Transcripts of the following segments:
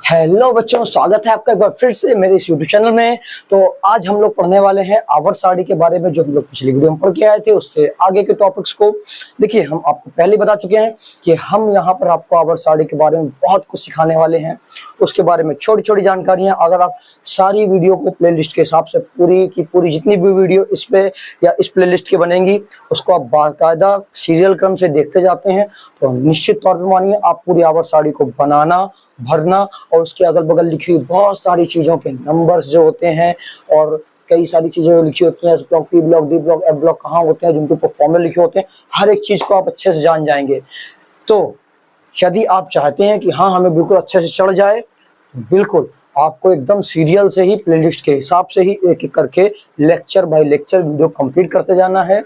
Hello बच्चों, स्वागत है आपका एक बार फिर से मेरे इस यूट्यूब चैनल में। तो आज हम लोग पढ़ने वाले हैं आवर्त सारणी के बारे में, जो हम लोग पिछली वीडियो में पढ़ के आए थे उससे आगे के टॉपिक्स को। देखिए, हम आपको पहले बता चुके हैं कि हम यहाँ पर आपको आवर्त सारणी के बारे में बहुत कुछ सिखाने वाले हैं। उसके बारे में छोटी छोटी जानकारियां, अगर आप सारी वीडियो को प्लेलिस्ट के हिसाब से पूरी की पूरी जितनी भी वीडियो इस पे या इस प्लेलिस्ट की बनेंगी उसको आप बाकायदा सीरियल क्रम से देखते जाते हैं तो निश्चित तौर पर मानिए आप पूरी आवर्त सारणी को बनाना, भरना और उसके अगल बगल लिखी हुई बहुत सारी चीजों के नंबर्स जो होते हैं और कई सारी चीजें जो लिखी होती हैं, S block, P block, D block, F block कहाँ होते हैं, जिनके ऊपर फॉर्मूले लिखे होते हैं, हर एक चीज को आप अच्छे से जान जाएंगे। तो यदि आप चाहते हैं कि हाँ हमें बिल्कुल अच्छे से चढ़ जाए, बिल्कुल आपको एकदम सीरियल से ही प्लेलिस्ट के हिसाब से ही एक एक करके lecture by lecture video complete करते जाना है।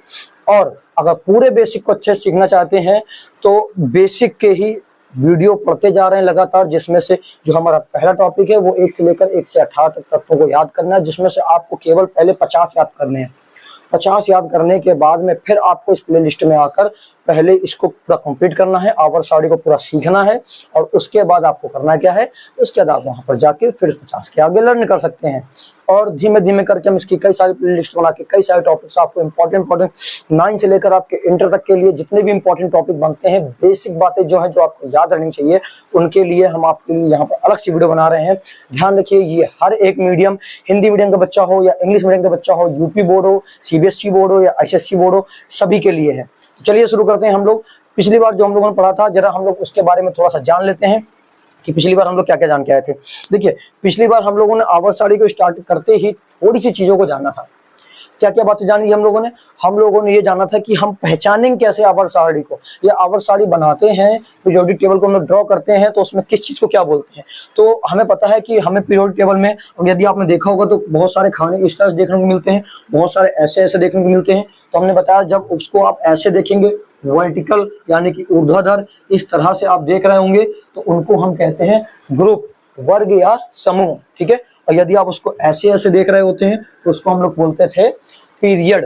और अगर पूरे बेसिक को अच्छे से सीखना चाहते हैं तो बेसिक के ही वीडियो पढ़ते जा रहे हैं लगातार, जिसमें से जो हमारा पहला टॉपिक है वो 1 से लेकर 1 से 18 तक तत्वों को याद करना है, जिसमें से आपको केवल पहले 50 याद करने हैं। 50 याद करने के बाद में फिर आपको इस प्लेलिस्ट में आकर पहले इसको पूरा कंप्लीट करना है, आवर्त सारणी को पूरा सीखना है और उसके बाद आपको करना क्या है, उसके बाद आप वहां पर जाके फिर 50 के आगे लर्न कर सकते हैं। और धीमे धीमे करके हम इसकी कई सारी प्लेलिस्ट बना के कई सारे टॉपिक्स आपको इंपॉर्टेंट 9 से लेकर आपके इंटर तक के लिए जितने भी इंपॉर्टेंट टॉपिक बनते हैं, बेसिक बातें जो है जो आपको याद रहनी चाहिए, उनके लिए हम आपके लिए यहाँ पर अलग सी वीडियो बना रहे हैं। ध्यान रखिए, ये हर एक मीडियम, हिंदी मीडियम का बच्चा हो या इंग्लिश मीडियम का बच्चा हो, यूपी बोर्ड हो, सीबीएसई बोर्ड हो या एसएससी बोर्ड हो, सभी के लिए है। तो चलिए शुरू करते हैं। हम लोग पिछली बार जो हम लोगों ने पढ़ा था, जरा हम लोग उसके बारे में थोड़ा सा जान लेते हैं कि पिछली बार हम लोग क्या क्या जान के आए थे। देखिए, पिछली बार हम लोगों ने आवर्त सारणी को स्टार्ट करते ही थोड़ी सी चीजों को जाना था। क्या क्या बातें जानी हम लोगों ने ये जाना था कि हम पहचानेंगे कैसे आवर्त सारणी को, या आवर्त सारणी बनाते हैं, पीरियोडिक टेबल को हम लोग ड्रॉ करते हैं तो उसमें किस चीज को क्या बोलते हैं। तो हमें पता है कि हमें पीरियोडिक टेबल में, यदि आपने देखा होगा तो बहुत सारे खाने के स्टार्स देखने को मिलते हैं, बहुत सारे ऐसे देखने को मिलते हैं। तो हमने बताया जब उसको आप ऐसे देखेंगे, वर्टिकल यानी कि ऊर्ध्वाधर इस तरह से आप देख रहे होंगे, तो उनको हम कहते हैं ग्रुप, वर्ग या समूह। ठीक है। और यदि आप उसको ऐसे ऐसे देख रहे होते हैं तो उसको हम लोग बोलते थे पीरियड,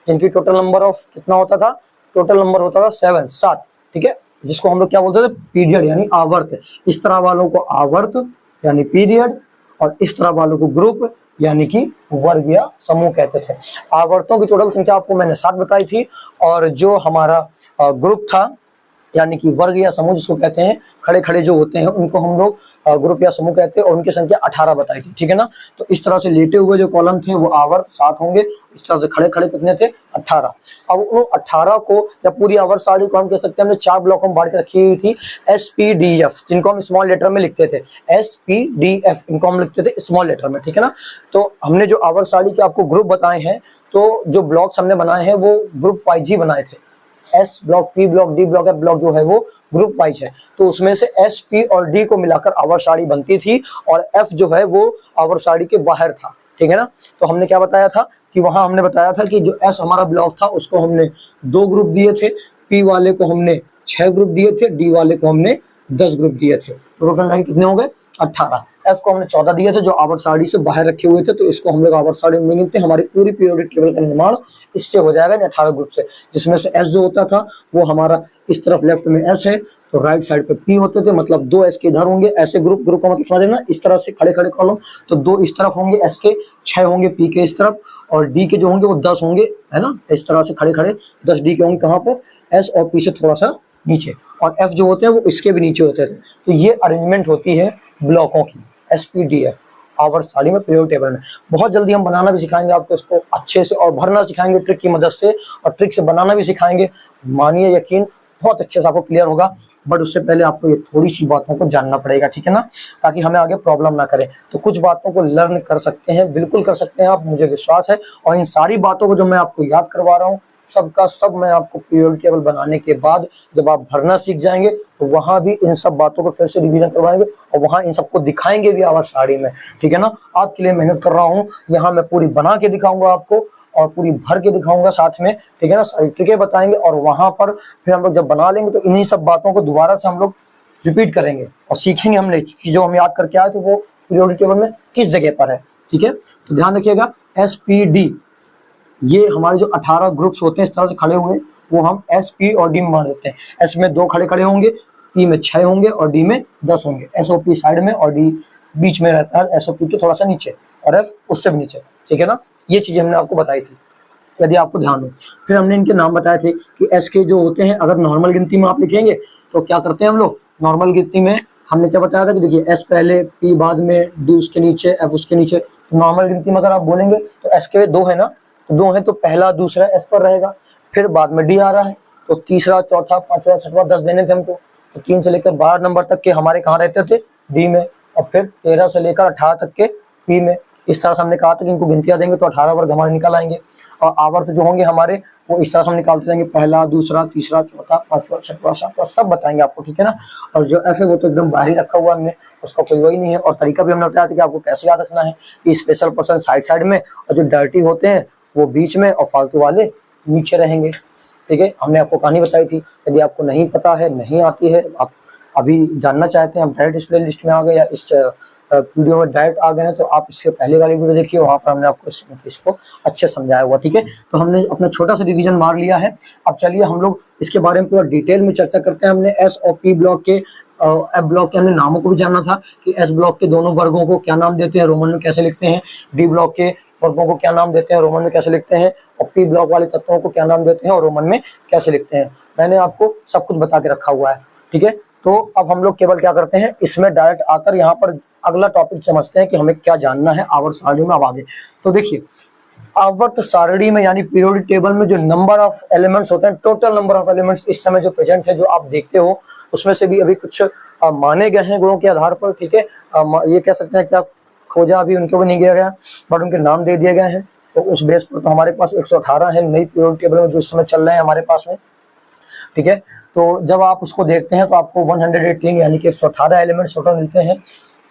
जिनकी टोटल नंबर ऑफ कितना होता था, टोटल नंबर होता था 7। ठीक है, जिसको हम लोग क्या बोलते थे, पीरियड यानी आवर्त। इस तरह वालों को आवर्त यानी पीरियड और इस तरह वालों को ग्रुप यानी कि वर्ग या समूह कहते थे। आवर्तों की टोटल संख्या आपको मैंने 7 बताई थी, और जो हमारा ग्रुप था यानी कि वर्ग या समूह जिसको कहते हैं, खड़े खड़े जो होते हैं उनको हम लोग ग्रुप या समूह कहते हैं, और उनकी संख्या 18 बताई थी। ठीक है ना। तो इस तरह से लेटे हुए जो कॉलम थे वो आवर्त 7 होंगे, इस तरह से खड़े खड़े कितने थे, 18। अब उन 18 को या पूरी आवर्त सारणी को हम कह सकते हैं, हमने 4 ब्लॉकों में बांट के रखी हुई थी, SPDF, जिनको हम स्मॉल लेटर में लिखते थे, SPDF इनको हम लिखते थे स्मॉल लेटर में। ठीक है ना। तो हमने जो आवर्त सारणी के आपको ग्रुप बताए हैं, तो जो ब्लॉक्स हमने बनाए हैं वो ग्रुप वाइज ही बनाए थे। S block, P block, D block, F block जो है वो ग्रुप वाइज है। तो उसमें से एस, पी और डी को मिलाकर आवर्त सारणी बनती थी, और एफ जो है वो आवर्त सारणी के बाहर था। ठीक है ना। तो हमने क्या बताया था कि वहां हमने बताया था कि जो एस हमारा ब्लॉक था उसको हमने 2 ग्रुप दिए थे, पी वाले को हमने 6 ग्रुप दिए थे, डी वाले को हमने 10 ग्रुप दिए थे। टोटल कितने हो गए, 18। एफ को हमने 14 दिए थे जो आवर्त सारणी से बाहर रखे हुए थे, तो इसको हम लोग आवर्त सारणी में गिनते हैं। हमारी पूरी पीरियोडिक टेबल का निर्माण इससे हो जाएगा, 18 ग्रुप से, जिसमें से एस जो होता था वो हमारा इस तरफ लेफ्ट में एस है, तो राइट साइड पे पी होते थे, मतलब 2 एस के इधर होंगे। ऐसे ग्रुप का मतलब समझ लेना, इस तरह से खड़े खड़े कॉलम, तो 2 इस तरफ होंगे एस के, 6 होंगे पी के इस तरफ, और डी के जो होंगे वो 10 होंगे, है ना। इस तरह से खड़े खड़े 10 डी के होंगे, कहाँ पर, एस और पी से थोड़ा सा नीचे, और एफ जो होते हैं वो इसके भी नीचे होते थे। तो ये अरेंजमेंट होती है ब्लॉकों की, SPDF आवर्त सारणी में, पीरियोडिक टेबल में। बहुत जल्दी हम बनाना भी सिखाएंगे आपको इसको अच्छे से, और भरना सिखाएंगे ट्रिक की मदद से, और ट्रिक से बनाना भी सिखाएंगे। मानिए यकीन बहुत अच्छे से आपको क्लियर होगा। बट उससे पहले आपको ये थोड़ी सी बातों को जानना पड़ेगा, ठीक है ना, ताकि हमें आगे प्रॉब्लम ना करे। तो कुछ बातों को लर्न कर सकते हैं, बिल्कुल कर सकते हैं आप, मुझे विश्वास है। और इन सारी बातों को जो मैं आपको याद करवा रहा हूँ, सबका सब मैं आपको पीरियोडिक टेबल बनाने के बाद जब आप भरना सीख जाएंगे तो वहां भी इन सब बातों को फिर से रिवीजन करवाएंगे, और वहां इन सबको दिखाएंगे भी आवर्त सारणी में। ठीक है ना। आपके लिए मेहनत कर रहा हूँ, यहाँ मैं पूरी बना के दिखाऊंगा आपको, और पूरी भर के दिखाऊंगा साथ में। ठीक है ना। सारी ट्रिकें बताएंगे, और वहां पर फिर हम लोग जब बना लेंगे तो इन्हीं सब बातों को दोबारा से हम लोग रिपीट करेंगे और सीखेंगे हमने जो हम याद करके आए तो वो पीरियोडिक टेबल में किस जगह पर है। ठीक है। तो ध्यान रखिएगा, SPD ये हमारे जो 18 ग्रुप्स होते हैं इस तरह से खड़े हुए, वो हम एस, पी और डी में बांट देते हैं। एस में 2 खड़े खड़े होंगे, पी में 6 होंगे और डी में 10 होंगे। एसओपी साइड में और डी बीच में रहता है, एसओपी के थोड़ा सा नीचे, और एफ उससे भी नीचे, ठीक है ना। ये चीजें हमने आपको बताई थी, यदि आपको ध्यान हो। फिर हमने इनके नाम बताए थे कि एस के जो होते हैं, अगर नॉर्मल गिनती में आप लिखेंगे तो क्या करते हैं हम लोग, नॉर्मल गिनती में हमने क्या बताया था कि देखिए एस पहले, पी बाद में, डी उसके नीचे, एफ उसके नीचे। तो नॉर्मल गिनती में अगर आप बोलेंगे तो एस के 2 है ना, तो 2 है तो पहला दूसरा एस पर रहेगा, फिर बाद में डी आ रहा है, तो तीसरा चौथा पांचवा छठवां 10 देने थे हमको, तो 3 से लेकर 12 नंबर तक के हमारे कहाँ रहते थे, डी में, और फिर 13 से लेकर 18 तक के पी में। इस तरह से हमने कहा था कि इनको गिनतियां देंगे तो 18 वर्ग हमारे निकल आएंगे, और आवर्त जो होंगे हमारे वो इस तरह से हम निकालते जाएंगे, पहला दूसरा तीसरा चौथा पांचवा छठवां सातवां सब बताएंगे आपको, ठीक है ना। और जो एफ है वो तो एकदम बाहर ही रखा हुआ हमने, उसका कोई वही नहीं है। और तरीका भी हमने बताया था कि आपको कैसे याद रखना है कि स्पेशल पर्सन साइड साइड में, और जो डर्टी होते हैं वो बीच में, और फालतू वाले नीचे रहेंगे, ठीक है। हमने आपको कहानी बताई थी। यदि आपको नहीं पता है, नहीं आती है, आप अभी जानना चाहते हैं, हम डायरेक्ट इस प्ले लिस्ट में आ गए या इस वीडियो में डायरेक्ट आ गए हैं, तो आप इसके पहले वाली वीडियो देखिए, वहां पर हमने आपको इसको अच्छे समझाया हुआ, ठीक है। तो हमने अपना छोटा सा रिवीजन मार लिया है। अब चलिए हम लोग इसके बारे में पूरा डिटेल में चर्चा करते हैं। हमने एस और पी ब्लॉक के, एफ ब्लॉक के हमने नामों को भी जानना था कि एस ब्लॉक के दोनों वर्गों को क्या नाम देते हैं, रोमन में कैसे लिखते हैं, डी ब्लॉक के वर्गों को क्या नाम देते हैं, रोमन में कैसे लिखते हैं, और पी ब्लॉक वाले तत्वों को क्या नाम देते हैं और रोमन में कैसे लिखते हैं। मैंने आपको सब कुछ बता के रखा हुआ है, ठीक है। तो अब हम लोग केवल क्या करते हैं, इसमें डायरेक्ट आकर यहाँ पर अगला टॉपिक समझते हैं कि हमें क्या जानना है आवर्त सारणी में। अब आगे तो देखिए, आवर्त सारणी में यानी पीरियोडिक टेबल में जो नंबर ऑफ एलिमेंट्स होते हैं, टोटल नंबर ऑफ एलिमेंट्स इस समय जो प्रेजेंट है, जो आप देखते हो, उसमें से भी अभी कुछ माने गए हैं गुणों के आधार पर, ठीक है। ये कह सकते हैं कि आप खोजा अभी उनको भी नहीं किया गया, बट उनके नाम दे दिए गए हैं। तो उस बेस पर तो हमारे पास 118 है नई पीरियोडिक टेबल में जो इस समय चल रहे हैं हमारे पास में, ठीक है। तो जब आप उसको देखते हैं तो आपको 118 यानी कि 118 एलिमेंट्स टोटल मिलते हैं,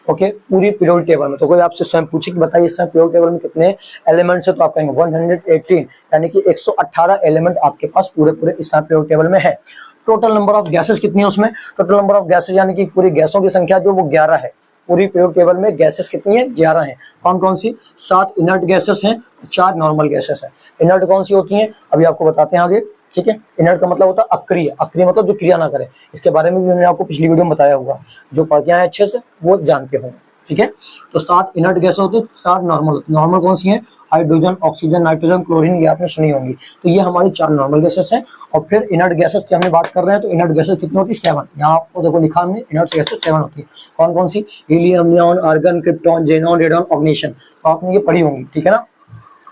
ओके, पूरी पीरियोडिक टेबल में। तो कोई आपसे स्वयं पूछे कि बताइए इस समय पीरियोडिक टेबल में कितने एलिमेंट्स है, तो आप कहेंगे 118 यानी कि 118 एलिमेंट आपके पास पूरे इस समय पीरियोडिक टेबल में है। टोटल नंबर ऑफ गैसेस कितनी है उसमें, टोटल नंबर ऑफ गैसेस यानी कि पूरी गैसों की संख्या जो वो 11 है। पूरी पीरियोडिक टेबल में गैसेस कितनी है, 11 है। कौन कौन सी, 7 इनर्ट गैसेस हैं, 4 नॉर्मल गैसेस हैं। इनर्ट कौन सी होती हैं अभी आपको बताते हैं आगे, ठीक है। इनर्ट का मतलब होता है अक्रिय, अक्रिय मतलब जो क्रिया ना करे। इसके बारे में भी मैंने आपको पिछली वीडियो में बताया हुआ, जो पढ़ के आए अच्छे से वो जानते होंगे, ठीक है। तो 7 इनर्ट गैसेस होती है, 4 नॉर्मल होती है। नॉर्मल कौन सी है, हाइड्रोजन, ऑक्सीजन, नाइट्रोजन, क्लोरीन, ये आपने सुनी होंगी। तो ये हमारी 4 नॉर्मल गैसेस हैं। और फिर इनर्ट गैसेस की हमने बात कर रहे हैं, तो इनर्ट गैसेस कितनी होती है, 7। यहाँ आपको देखो लिखा हमने, इनर्ट गैसेस 7 होती है। कौन कौन सी, helium, neon, argon, krypton, xenon, radon, oganesson. तो आपने ये पढ़ी होंगी, ठीक है ना,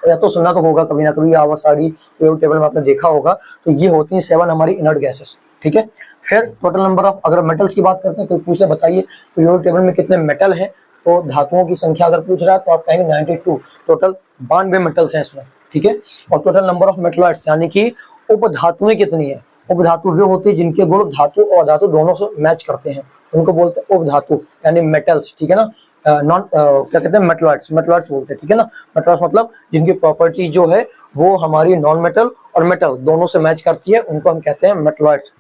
या तो सुनना तो होगा कभी ना कभी, आवर्त सारणी पीरियोडिक टेबल में आपने देखा होगा। तो ये होती हैं 7 हमारी इनर्ट गैसेस, ठीक है। फिर टोटल नंबर ऑफ, अगर मेटल्स की बात करते हैं तो पूछ ले बताइए पीरियोडिक टेबल में कितने मेटल हैं, तो धातुओं की संख्या अगर पूछ रहा है तो आप कहेंगे 92, टोटल 92 मेटल्स हैं इसमें, ठीक है। और टोटल नंबर ऑफ मेटलॉइड्स यानी कि उपधातुएं कितनी है, उपधातु वे होती है जिनके गुण धातु और धातु दोनों से मैच करते हैं, उनको बोलते हैं उपधातु यानी मेटल्स, ठीक है ना। क्या कहते हैं, मेटलॉइड्स, मेटलॉइड्स बोलते हैं, ठीक है ना। मेटलॉइड्स मतलब जिनकी प्रॉपर्टीज जो है वो हमारी नॉन मेटल और मेटल दोनों से मैच करती है, उनको हम कहते हैं मेटलॉइड्स,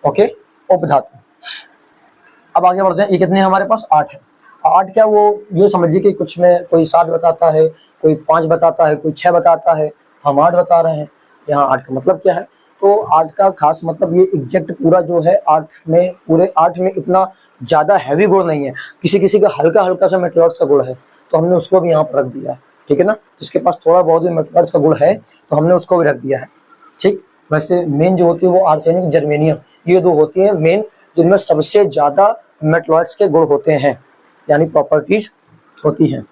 ओके, उपधातु। अब आगे बढ़ते हैं, ये कितने हैं हमारे पास, 8 है। 8 क्या, वो ये समझिए कि कुछ में कोई 7 बताता है, कोई 5 बताता है, कोई 6 बताता है, हम 8 बता रहे हैं। यहाँ 8 का मतलब क्या है, तो 8 का खास मतलब ये एग्जैक्ट पूरा जो है 8 में, पूरे 8 में इतना ज्यादा हैवी गुण नहीं है, किसी किसी का हल्का हल्का सा मेटलॉइड्स का गुण है, तो हमने उसको भी यहाँ पर रख दिया है, ठीक है ना। जिसके पास थोड़ा बहुत भी मेटलॉइड्स का गुण है तो हमने उसको भी रख दिया है, ठीक। वैसे मेन जो होती है वो आर्सेनिक, जर्मेनियम, ये 2 होती है मेन, जिनमें सबसे ज्यादा मेटलॉइड्स के गुण होते हैं, यानी प्रॉपर्टीज होती हैं।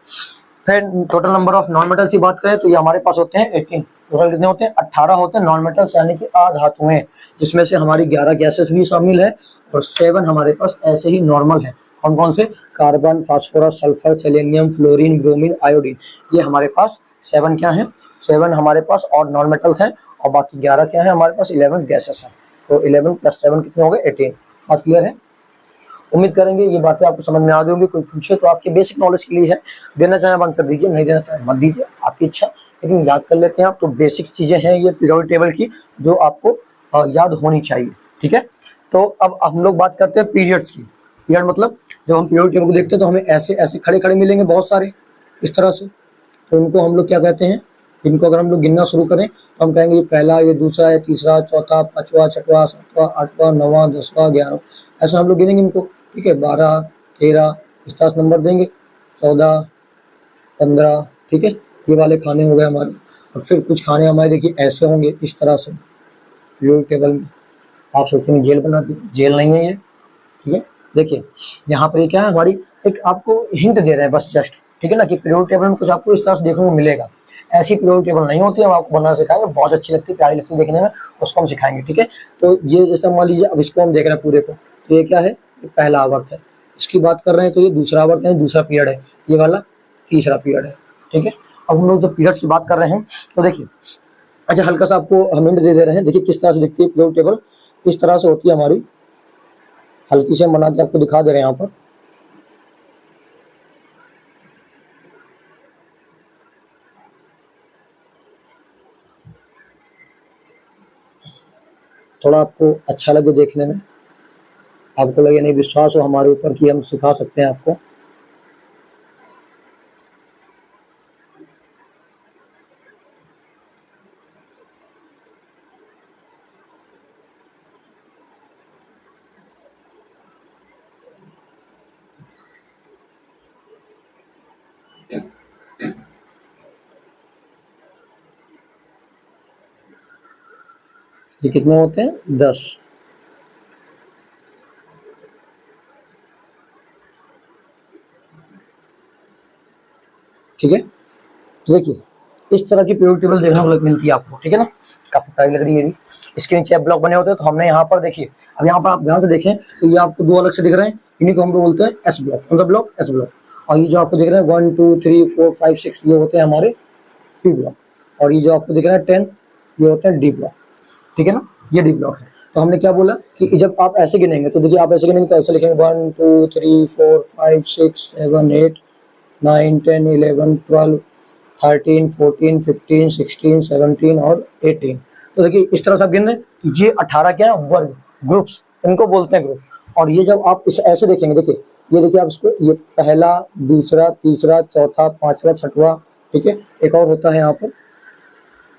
फिर total number of non metals की बात करें तो ये हमारे पास होते हैं 18। टोटल कितने होते हैं, 18 होते हैं नॉन मेटल्स यानी कि अधातुएं, जिसमें से हमारी 11 गैसेस भी शामिल है और 7 हमारे पास ऐसे ही नॉर्मल है। कौन कौन से, carbon, phosphorus, sulphur, selenium, fluorine, bromine, iodine, ये हमारे पास 7 क्या है, 7 हमारे पास और नॉन मेटल्स हैं, और बाकी 11 क्या है हमारे पास, 11 गैसेस हैं। तो 11 + 7 कितने हो गए, 18। बात क्लियर है, उम्मीद करेंगे ये बातें आपको समझ में आ गई होंगी। कोई पूछे तो आपके बेसिक नॉलेज के लिए है, देना चाहें आप आंसर दीजिए, नहीं देना चाहें मत दीजिए, आपकी इच्छा, लेकिन याद कर लेते हैं आप। तो बेसिक चीजें हैं ये पीरियोडिक टेबल की, जो आपको याद होनी चाहिए, ठीक है। तो अब हम लोग बात करते हैं पीरियड्स की। पीरियड मतलब जब हम पीरियोडिक टेबल को देखते हैं तो हमें ऐसे ऐसे खड़े खड़े मिलेंगे बहुत सारे, इस तरह से, तो इनको हम लोग क्या कहते हैं, इनको अगर हम लोग गिनना शुरू करें तो हम कहेंगे ये पहला, ये दूसरा, ये तीसरा, चौथा, पांचवा, छठवां, सातवां, आठवां, नौवां, 10वां, 11वां, ऐसा हम लोग गिनेंगे इनको। ठीक है, 12, 13 इस तरह से नंबर देंगे, 14, 15। ठीक है, ये वाले खाने हो गए हमारे। अब फिर कुछ खाने हमारे देखिए ऐसे होंगे इस तरह से पीरियोडिक टेबल में। आप सोचेंगे जेल बना दी, जेल नहीं है ये। ठीक है, देखिए यहाँ पर ये क्या है हमारी, एक आपको हिंट दे रहे हैं बस जस्ट। ठीक है ना, कि पीरियोडिक टेबल में कुछ आपको इस तरह से देखने को मिलेगा। ऐसी पीरियोडिक टेबल नहीं होती, हम आपको बनाना सिखाएंगे, बहुत अच्छी लगती है, प्यारी लगती है देखने में, उसको हम सिखाएंगे। ठीक है, तो ये जैसे मान लीजिए अब इसको हम देख रहे हैं पूरे को, तो ये क्या है, ये पहला आवर्त है। इसकी बात कर रहे हैं तो ये दूसरा आवर्त है, दूसरा पीरियड है, ये वाला तीसरा पीरियड है। ठीक है, अब हम लोग जब पीरियड्स की बात कर रहे हैं तो देखिए, अच्छा हल्का सा आपको हम हिंट दे रहे हैं। देखिए किस तरह से दिखती है पीरियोडिक टेबल, इस तरह से होती है हमारी, हल्की से हम बना के आपको दिखा दे रहे हैं यहाँ पर। थोड़ा आपको अच्छा लगे देखने में, आपको लगे नहीं विश्वास हो हमारे ऊपर कि हम सिखा सकते हैं आपको। ये कितने होते हैं, 10। ठीक है, तो देखिए इस तरह की पीरियोडिक टेबल देखने को मिलती है आपको। ठीक है ना, काफी प्यारी लग रही है। इसके नीचे ब्लॉक बने होते हैं, तो हमने यहाँ पर देखिए, अब यहाँ पर आप ध्यान से देखें तो ये आपको दो अलग से दिख रहे हैं, इन्हीं को हम लोग बोलते हैं एस ब्लॉक, मतलब ब्लॉक एस ब्लॉक। और ये जो आपको दिख रहे हैं 1 2 3 4 5 6 ये होते हैं हमारे पी ब्लॉक। और ये जो आपको दिख रहा है 10 ये होते हैं डी ब्लॉक। ठीक है ना, ये डी ब्लॉक है। तो हमने क्या बोला कि जब आप ऐसे गिनेंगे तो देखिए, आप ऐसे गिनेंगे तो ऐसे लिखेंगे 1 2 3 4 5 6 7 8 9 10 11 12 13 14 15 16 17 और 18। तो देखिए इस तरह से आप गिन रहे हैं, ये 18 क्या है, वर्ग, ग्रुप्स, इनको बोलते हैं ग्रुप। और ये जब आप इसे ऐसे देखेंगे, देखिए ये देखिए आप इसको, ये पहला, दूसरा, तीसरा, चौथा, पांचवा, छठवां। ठीक है, एक और होता है यहाँ पर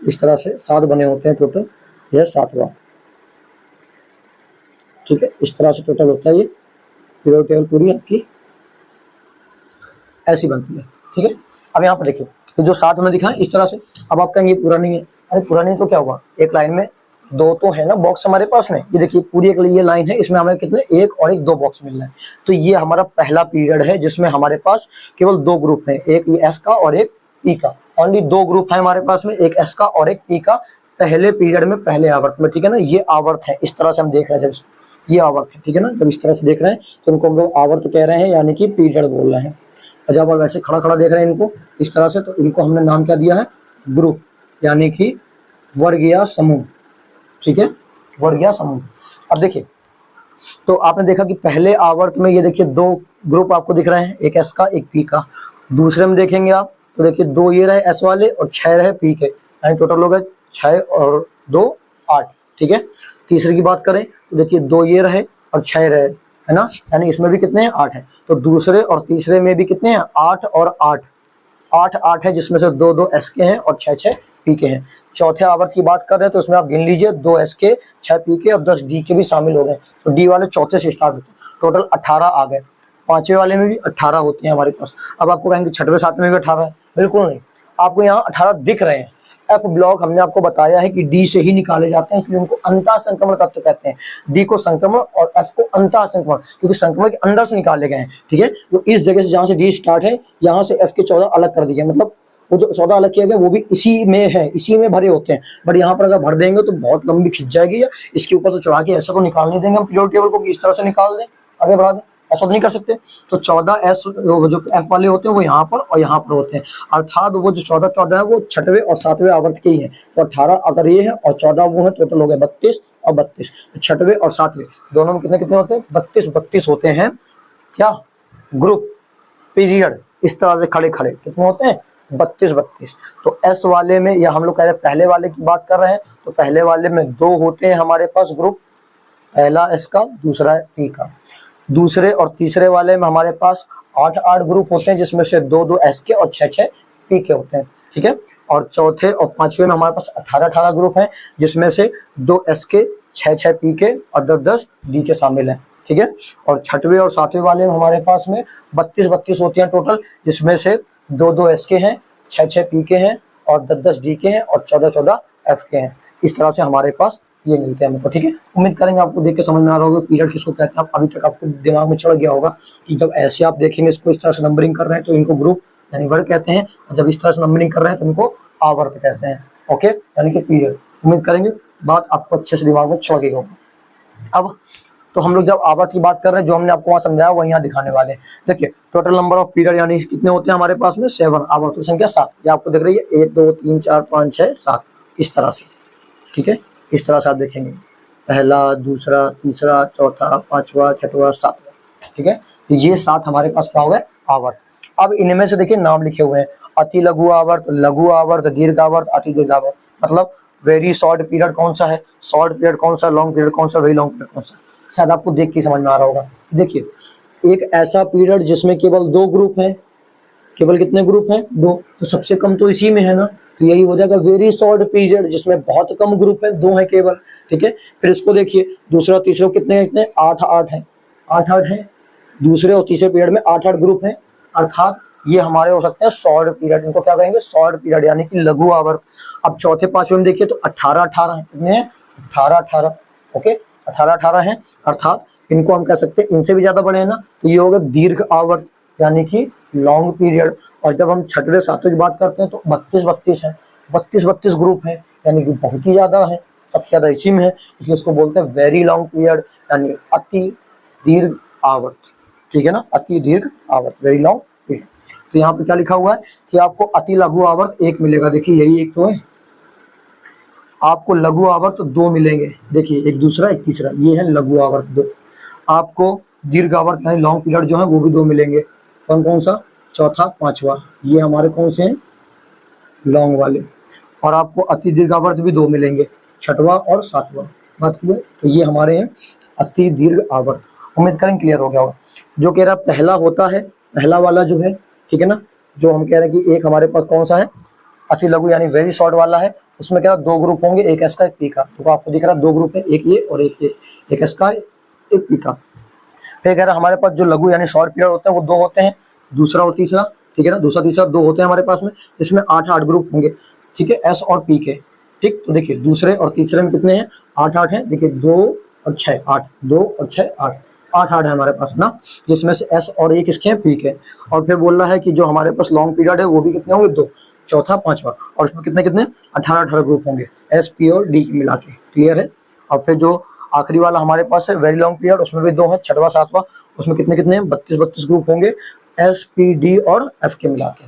इस तरह से 7 बने होते हैं टोटल, यह 7वां। ठीक है, इस तरह से टोटल होता है ये पीरियोडिक टेबल, पूरी आपकी ऐसी बनती है। ठीक है, अब यहाँ पर देखिए तो जो 7 में दिखा है इस तरह से। अब आप कहेंगे पूरा नहीं है, अरे पूरा नहीं तो क्या हुआ, एक लाइन में दो तो है ना बॉक्स हमारे पास में। ये देखिए पूरी एक ये लाइन है, इसमें हमें कितने, एक और एक, 2 बॉक्स मिल रहे हैं। तो ये हमारा पहला पीरियड है जिसमें हमारे पास केवल 2 ग्रुप हैं, एक ये एस का और एक पी का। ओनली 2 ग्रुप है हमारे पास में, एक एस का और एक पी का, पहले पीरियड में, पहले आवर्त में। ठीक है ना, ये आवर्त है, इस तरह से हम देख रहे हैं जब ये आवर्त है। ठीक है ना, जब इस तरह से देख रहे हैं तो इनको हम लोग आवर्त कह रहे हैं, यानी कि पीरियड बोल रहे हैं। और जब आप वैसे खड़ा खड़ा देख रहे हैं इनको इस तरह से, तो इनको हमने नाम क्या दिया है, ग्रुप, यानी कि वर्ग या समूह। ठीक है, वर्ग या समूह। अब देखिए, तो आपने देखा कि पहले आवर्त में ये देखिए 2 ग्रुप आपको दिख रहे हैं, एक एस का एक पी का। दूसरे में देखेंगे आप तो देखिए 2 ये रहे एस वाले और 6 रहे पी के, यानी टोटल हो गए 6 और 2 8। ठीक है, तीसरे की बात करें तो देखिए 2 ये रहे और 6 रहे, है ना, यानी इसमें भी कितने हैं, 8 है। तो दूसरे और तीसरे में भी कितने हैं, 8 और 8, 8 8 है, जिसमें से 2 2 एस के हैं और 6 6 पी के हैं। चौथे आवर्त की बात कर रहे हैं तो उसमें आप गिन लीजिए 2 एस के, 6 पी के और 10 डी के भी शामिल हो गए। तो डी वाले चौथे से स्टार्ट होते हैं, टोटल 18 आ गए। पांचवें वाले में भी 18 होते हैं हमारे पास। अब आपको कहेंगे छठवें सातवें में भी 18 है, बिल्कुल नहीं, आपको यहाँ 18 दिख रहे हैं। एफ ब्लॉक हमने आपको बताया है कि डी से ही निकाले जाते हैं, इसलिए उनको अंतः संक्रमण तत्व कहते हैं। डी को संक्रमण और एफ को अंतः संक्रमण, क्योंकि संक्रमण के अंदर से निकाले गए हैं। ठीक है, तो इस जगह से जहां से डी स्टार्ट है, यहाँ से एफ के 14 अलग कर दिए, मतलब वो जो 14 अलग किए गए वो भी इसी में है, इसी में भरे होते हैं। बट यहाँ पर अगर भर देंगे तो बहुत लंबी खिंच जाएगी, या इसके ऊपर तो चढ़ा के ऐसा तो निकाल नहीं देंगे हम पीरियोडिक टेबल को, इस तरह से निकाल दें, आगे बढ़ा दें, ऐसा तो नहीं कर सकते। तो 14 एस जो एफ वाले होते हैं वो यहाँ पर और यहाँ पर होते हैं, अर्थात वो जो 14 14 है वो छठवें और सातवें आवर्त के ही है। तो 18 अगर ये है और 14 वो है, टोटल हो गए 32 और 32। छठवें और सातवें दोनों में कितने कितने होते हैं, 32 32 होते हैं। क्या ग्रुप पीरियड इस तरह से खड़े खड़े कितने होते हैं, 32 32। तो एस वाले में, या हम लोग कह रहे हैं पहले वाले की बात कर रहे हैं, तो पहले वाले में 2 होते हैं हमारे पास ग्रुप, पहला एस का दूसरा पी का। दूसरे और तीसरे वाले में हमारे पास 8 8 ग्रुप होते हैं, जिसमें से 2 2 एस के और 6 6 पी के होते हैं, ठीक है। और चौथे और पांचवें में हमारे पास 18-18 ग्रुप हैं, जिसमें से 2 एस के, 6-6 पी के और 10-10 डी के शामिल हैं, ठीक है। और छठवें और सातवें वाले में हमारे पास में 32-32 होती हैं टोटल, जिसमें से 2-2 एस के हैं, 6-6 पी के हैं और 10-10 डी के हैं और 14-14 एफ के हैं। इस तरह से हमारे पास ये मिलते हैं हमको, ठीक है। उम्मीद करेंगे आपको देख के समझ में आ रहा होगा पीरियड किसको कहते हैं। अभी तक आपको दिमाग में चढ़ गया होगा कि जब ऐसे आप देखेंगे इसको इस तरह से नंबरिंग कर रहे हैं तो इनको ग्रुप यानी वर्ग कहते हैं, और जब इस तरह से नंबरिंग कर रहे हैं तो इनको आवर्त कहते हैं, ओके, यानी कि पीरियड। उम्मीद करेंगे बात आपको अच्छे से दिमाग में चढ़ गई होगी। अब तो हम लोग जब आवर्त की बात कर रहे हैं, जो हमने आपको वहाँ समझाया वही यहाँ दिखाने वाले हैं। देखिए टोटल नंबर ऑफ पीरियड यानी कितने होते हैं हमारे पास में 7, आवर्त की संख्या 7, ये आपको दिख रही है 1 2 3 4 5 6 7 इस तरह से, ठीक है। इस तरह से आप देखेंगे पहला, दूसरा, तीसरा, चौथा, पांचवा, छठवां, सातवां, ठीक है। तो ये 7 हमारे पास क्या हो गए आवर्त। अब इनमें से देखिए नाम लिखे हुए हैं, अति लघु आवर्त, लघु आवर्त, दीर्घ आवर्त, अति दीर्घ आवर्त। मतलब वेरी शॉर्ट पीरियड कौन सा है, शॉर्ट पीरियड कौन सा, लॉन्ग पीरियड कौन सा, वेरी लॉन्ग पीरियड कौन सा। शायद आपको देख के समझ में आ रहा होगा। देखिए एक ऐसा पीरियड जिसमें केवल 2 ग्रुप हैं, केवल कितने ग्रुप हैं 2, तो सबसे कम तो इसी में है ना, तो यही हो जाएगा वेरी शॉर्ट पीरियड जिसमें बहुत कम ग्रुप है, 2 है केवल, ठीक है। फिर इसको देखिए दूसरा तीसरा कितने कितने 8-8 है, 8-8 है। दूसरे और तीसरे पीरियड में 8-8 ग्रुप हैं, अर्थात ये हमारे हो सकते हैं शॉर्ट पीरियड। इनको क्या कहेंगे शॉर्ट पीरियड यानी कि लघु आवर्त। अब चौथे पांचवें में देखिए तो 18-18 है, कितने हैं 18-18, ओके 18-18 है, अर्थात इनको हम कह सकते हैं इनसे भी ज्यादा बड़े हैं ना, तो ये होगा दीर्घ आवर्त यानी कि लॉन्ग पीरियड। और जब हम छठवें सातवें की बात करते हैं तो 32-32 है, 32-32 ग्रुप है, यानी कि बहुत ही ज्यादा है, सबसे ज्यादा इसी में है, इसलिए इसको बोलते हैं वेरी लॉन्ग पीरियड यानी अति दीर्घ आवर्त, ठीक है ना, अति दीर्घ आवर्त, वेरी लॉन्ग पीरियड। तो यहाँ पे क्या लिखा हुआ है कि आपको अति लघु आवर्त 1 मिलेगा, देखिए यही एक तो है। आपको लघु आवर्त 2 मिलेंगे, देखिए एक दूसरा एक तीसरा, ये है लघु आवर्त 2। आपको दीर्घ आवर्त यानी लॉन्ग पीरियड जो है वो भी 2 मिलेंगे, कौन कौन सा, चौथा पांचवा, ये हमारे कौन से हैं लॉन्ग वाले। और आपको अति दीर्घ आवर्त भी 2 मिलेंगे, छठवां और सातवां, बात हुई। तो ये हमारे हैं अति दीर्घ आवर्त। उम्मीद करें क्लियर हो गया होगा। जो कह रहा पहला होता है, पहला वाला जो है, ठीक है ना, जो हम कह रहे हैं कि एक हमारे पास कौन सा है अति लघु यानी वेरी शॉर्ट वाला है, उसमें क्या 2 ग्रुप होंगे, एक एस का एक पी का। तो आपको दिख रहा है 2 ग्रुप है, एक ये और एक ये, एक एस का एक पी का। फिर कह रहा हमारे पास जो लघु यानी शॉर्ट पीरियड होते हैं वो 2 होते हैं, दूसरा और तीसरा, ठीक है ना, दूसरा तीसरा 2 होते हैं हमारे पास में, इसमें 8-8 ग्रुप होंगे, ठीक है, एस और पी के, ठीक। तो देखिए दूसरे और तीसरे में कितने हैं 8-8 हैं, देखिए 2 और 6 8, 2 और 6 8, 8-8 है हमारे पास ना, जिसमें से एस और एक किसके हैं पी के। और फिर बोल रहा है कि जो हमारे पास लॉन्ग पीरियड है वो भी कितने होंगे 2, चौथा पांचवा, और उसमें कितने कितने 18-18 ग्रुप होंगे, एस पी और डी मिला के, क्लियर है। और फिर जो आखिरी वाला हमारे पास है वेरी लॉन्ग पीरियड, उसमें भी 2 है, छठवां सातवां, उसमें कितने कितने 32-32 ग्रुप होंगे, एस पी डी और एफ के मिला के,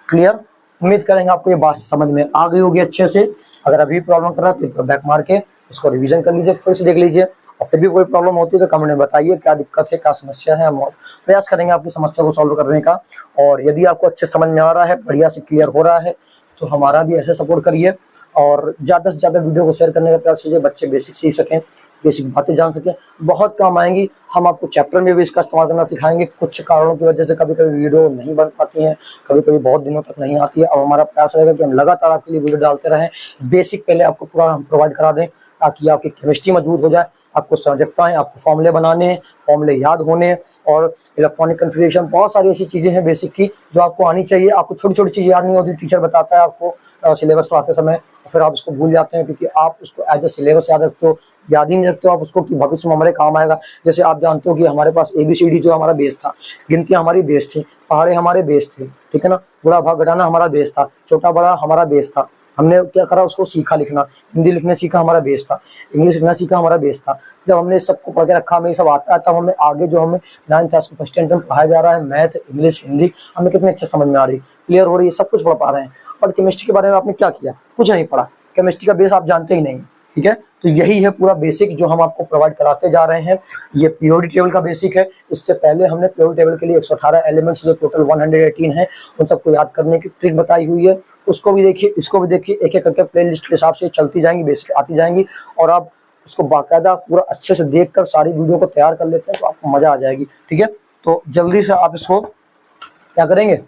क्लियर। उम्मीद करेंगे आपको ये बात समझ में आ गई होगी अच्छे से। अगर अभी प्रॉब्लम कर रहा है तो बैक मार के इसको रिवीजन कर लीजिए, फिर से देख लीजिए, और फिर भी कोई प्रॉब्लम होती है तो कमेंट में बताइए क्या दिक्कत है, क्या समस्या है, हम प्रयास करेंगे आपकी समस्या को सॉल्व करने का। और यदि आपको अच्छे समझ में आ रहा है, बढ़िया से क्लियर हो रहा है, तो हमारा भी ऐसे सपोर्ट करिए और ज़्यादा से ज़्यादा वीडियो को शेयर करने का प्रयास कीजिए, बच्चे बेसिक सीख सकें, बेसिक बातें जान सकें, बहुत काम आएंगी। हम आपको चैप्टर में भी इसका इस्तेमाल करना सिखाएंगे। कुछ कारणों की वजह से कभी कभी वीडियो नहीं बन पाती हैं, कभी कभी बहुत दिनों तक नहीं आती है। अब हमारा प्रयास रहेगा कि हम लगातार आपके लिए वीडियो डालते रहें, बेसिक पहले आपको पूरा हम प्रोवाइड करा दें ताकि आपकी केमिस्ट्री मजबूत हो जाए, आपको सब्जेक्ट आए, आपको फॉर्मूले बनाने, फॉर्मूले याद होने, और इलेक्ट्रॉनिक कन्फिग्रेशन, बहुत सारी ऐसी चीज़ें हैं बेसिक की जो आपको आनी चाहिए। आपको छोटी छोटी चीज़ याद नहीं होती, टीचर बताता है आपको सिलेबस पढ़ाते समय, फिर आप उसको भूल जाते हैं क्योंकि आप उसको एज ए सिलेबस याद रखते हो, याद ही नहीं रखते हो आप उसको कि भविष्य में हमारे काम आएगा। जैसे आप जानते हो कि हमारे पास ABCD जो हमारा बेस था, गिनतियाँ हमारी बेस थी, पहाड़े हमारे बेस थे, ठीक है ना, गुणा भाग घटाना हमारा बेस था, छोटा बड़ा हमारा बेस था। हमने क्या करा, उसको सीखा लिखना, हिंदी लिखना सीखा हमारा बेस था, इंग्लिश लिखना सीखा हमारा बेस था। जब हमने सबको पढ़ के रखा, हमें सब आता है, तब हमें आगे जो हमें 9th क्लास को फर्स्ट स्टैंडर्ड में पढ़ाया जा रहा है, मैथ इंग्लिश हिंदी, हमें कितने अच्छे समझ में आ रही, क्लियर हो रही है, सब कुछ पढ़ पा रहे हैं। और केमिस्ट्री के बारे में आपने क्या किया, कुछ नहीं पढ़ा, केमिस्ट्री का बेस आप जानते ही नहीं, ठीक है। तो यही है पूरा बेसिक जो हम आपको प्रोवाइड कराते जा रहे हैं। ये पीरियोडिक टेबल का बेसिक है। इससे पहले हमने पीरियोडिक टेबल के लिए 118 एलिमेंट्स जो टोटल 118 है उन सबको याद करने की ट्रिक बताई हुई है, उसको भी देखिए, इसको भी देखिए, एक एक करके प्लेलिस्ट के हिसाब से चलती जाएंगी, बेसिक आती जाएंगी, और आप उसको बाकायदा पूरा अच्छे से देख कर सारी वीडियो को तैयार कर लेते हैं तो आपको मजा आ जाएगी, ठीक है। तो जल्दी से आप इसको क्या करेंगे,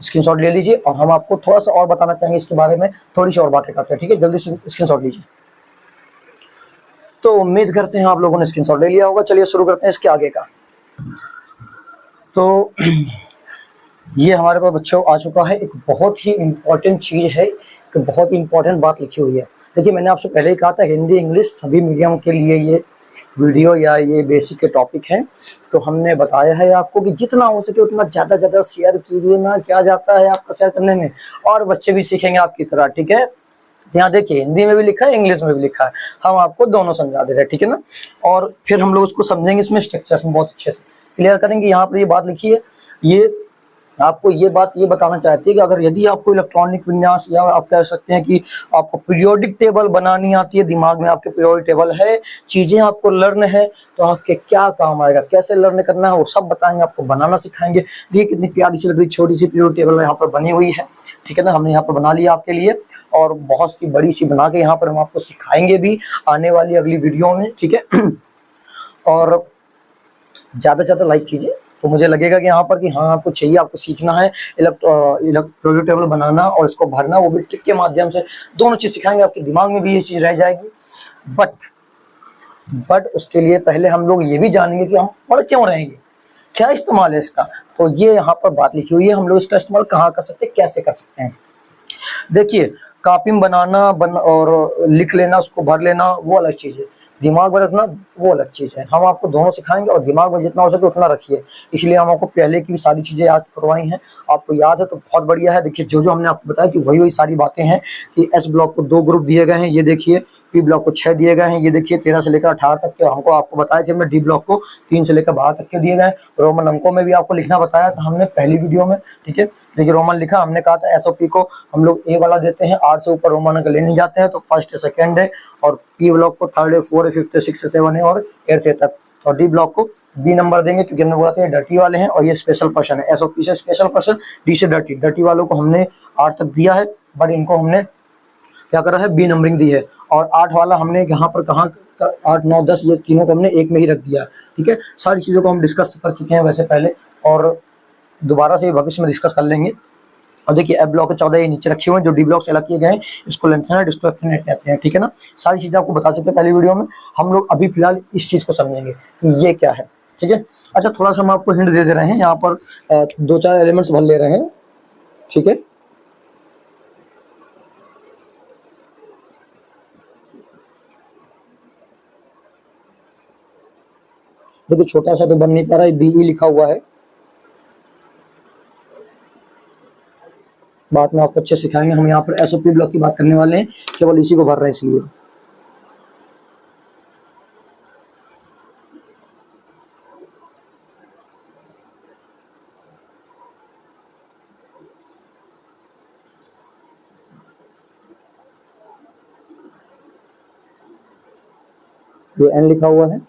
स्क्रीनशॉट ले लीजिए और हम आपको थोड़ा सा और बताना चाहेंगे इसके बारे में, थोड़ी सी और बातें करते हैं, ठीक है। जल्दी से स्क्रीनशॉट लीजिए। तो उम्मीद करते हैं आप लोगों ने स्क्रीनशॉट ले लिया होगा। चलिए शुरू करते हैं इसके आगे का। तो ये हमारे पास बच्चों आ चुका है, एक बहुत ही इम्पोर्टेंट चीज़ है, एक बहुत ही इम्पोर्टेंट बात लिखी हुई है। देखिए मैंने आपसे पहले ही कहा था हिंदी इंग्लिश सभी मीडियम के लिए ये वीडियो या ये बेसिक के टॉपिक हैं। तो हमने बताया है आपको कि जितना हो सके उतना ज़्यादा शेयर कीजिए ना, क्या जाता है आपका शेयर करने में, और बच्चे भी सीखेंगे आपकी तरह, ठीक है। यहाँ देखिए हिंदी में भी लिखा है, इंग्लिश में भी लिखा है, हम आपको दोनों समझा दे रहे हैं, ठीक है ना। और फिर हम लोग उसको समझेंगे इसमें स्ट्रक्चर्स में बहुत अच्छे से क्लियर करेंगे। यहाँ पर ये बात लिखी है, ये आपको ये बात ये बताना चाहती है कि अगर यदि आपको इलेक्ट्रॉनिक विन्यास या आप कह सकते हैं कि आपको पीरियोडिक टेबल बनानी आती है, दिमाग में आपके पीरियोडिक टेबल है, चीज़ें आपको लर्न है, तो आपके क्या काम आएगा, कैसे लर्न करना है वो सब बताएंगे, आपको बनाना सिखाएंगे। देखिए कितनी प्यारी सी लग रही छोटी सी पीरियोडिक टेबल यहाँ पर बनी हुई है, ठीक है ना। हमने यहाँ पर बना लिया आपके लिए और बहुत सी बड़ी सी बना के यहाँ पर हम आपको सिखाएंगे भी आने वाली अगली वीडियो में, ठीक है। और ज़्यादा से ज़्यादा लाइक कीजिए तो मुझे लगेगा कि यहाँ पर कि हाँ आपको चाहिए, आपको सीखना है इलेक्ट्रॉनिक टेबल बनाना और इसको भरना, वो भी ट्रिक के माध्यम से। दोनों चीज़ सिखाएंगे, आपके दिमाग में भी ये चीज़ रह जाएगी। बट उसके लिए पहले हम लोग ये भी जानेंगे कि हम पढ़ क्यों रहेंगे, क्या इस्तेमाल है इसका। तो ये यहाँ पर बात लिखी हुई है, हम लोग इसका इस्तेमाल कहाँ कर सकते हैं, कैसे कर सकते हैं। देखिए कॉपी में बनाना और लिख लेना, उसको भर लेना वो अलग चीज़ है, दिमाग में रखना वो अलग चीज़ है। हम आपको दोनों सिखाएंगे और दिमाग में जितना हो सके उतना रखिए, इसलिए हम आपको पहले की भी सारी चीज़ें याद करवाई हैं। आपको याद है तो बहुत बढ़िया है। देखिए जो हमने आपको बताया कि वही सारी बातें हैं कि एस ब्लॉक को 2 ग्रुप दिए गए हैं, ये देखिए पी ब्लॉक को 6 दिए गए हैं, ये देखिए 13 से लेकर 18 तक के हमको आपको बताया कि हमने डी ब्लॉक को 3 से लेकर 12 तक के दिए गए। रोमन अंकों में भी आपको लिखना बताया था हमने पहली वीडियो में, ठीक है। देखिए रोमन लिखा, हमने कहा था एसओपी को हम लोग ए वाला देते हैं, 8 से ऊपर रोमन अंक ले नहीं जाते हैं, तो फर्स्ट है सेकेंड है, और पी ब्लॉक को 3rd है 4 है 5th है 6 है 7 है और 8th है तक, और डी ब्लॉक को बी नंबर देंगे क्योंकि हमने बोला था ये डर्टी वाले हैं और ये स्पेशल पर्सन है। एसओपी से स्पेशल पर्सन, डी से डर्टी वालों को हमने 8 तक दिया है, बट इनको हमने क्या करा है बी नंबरिंग दी है। और 8 वाला हमने यहाँ पर कहाँ 8 9 10 ये तीनों को हमने एक में ही रख दिया, ठीक है। सारी चीज़ों को हम डिस्कस कर चुके हैं वैसे पहले, और दोबारा से भविष्य में डिस्कस कर लेंगे। और देखिए एफ ब्लॉक के 14 ये नीचे रखे हुए हैं, जो डी ब्लॉक से अलग किए गए हैं, इसको लेंथेनाइट इसको एक्टिनेट कहते हैं, ठीक है ना। सारी चीज़ें आपको बता चुके हैं पहली वीडियो में। हम लोग अभी फिलहाल इस चीज़ को समझेंगे कि ये क्या है, ठीक है। अच्छा थोड़ा सा हम आपको हिंट दे रहे हैं, यहाँ पर 2-4 एलिमेंट्स भर ले रहे हैं, ठीक है। देखो छोटा सा तो बन नहीं पा रहा है, बीई लिखा हुआ है, बाद में आपको अच्छे सिखाएंगे। हम यहाँ पर एसओपी ब्लॉक की बात करने वाले हैं, केवल इसी को भर रहे हैं इसलिए। ये एन लिखा हुआ है,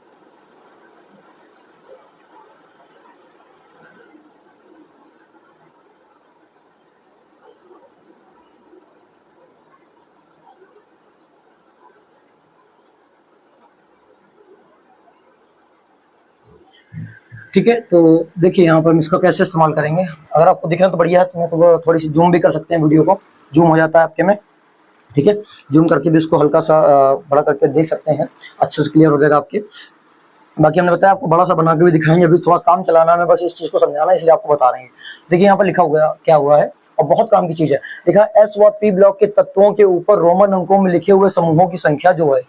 ठीक है। तो देखिए यहाँ पर हम इसका कैसे इस्तेमाल करेंगे, अगर आपको दिख रहा है तो बढ़िया है, तो मैं तो थोड़ी सी जूम भी कर सकते हैं, वीडियो को जूम हो जाता है आपके में, ठीक है। जूम करके भी इसको हल्का सा बड़ा करके देख सकते हैं, अच्छे से क्लियर हो जाएगा आपके। बाकी हमने बताया आपको बड़ा सा बना के भी दिखाएंगे, अभी थोड़ा काम चलाना है, बस इस चीज़ को समझाना है इसलिए आपको बता रहे हैं। देखिए यहाँ पर लिखा हुआ क्या हुआ है और बहुत काम की चीज़ है। देखा एस व पी ब्लॉक के तत्वों के ऊपर रोमन अंकों में लिखे हुए समूहों की संख्या जो है,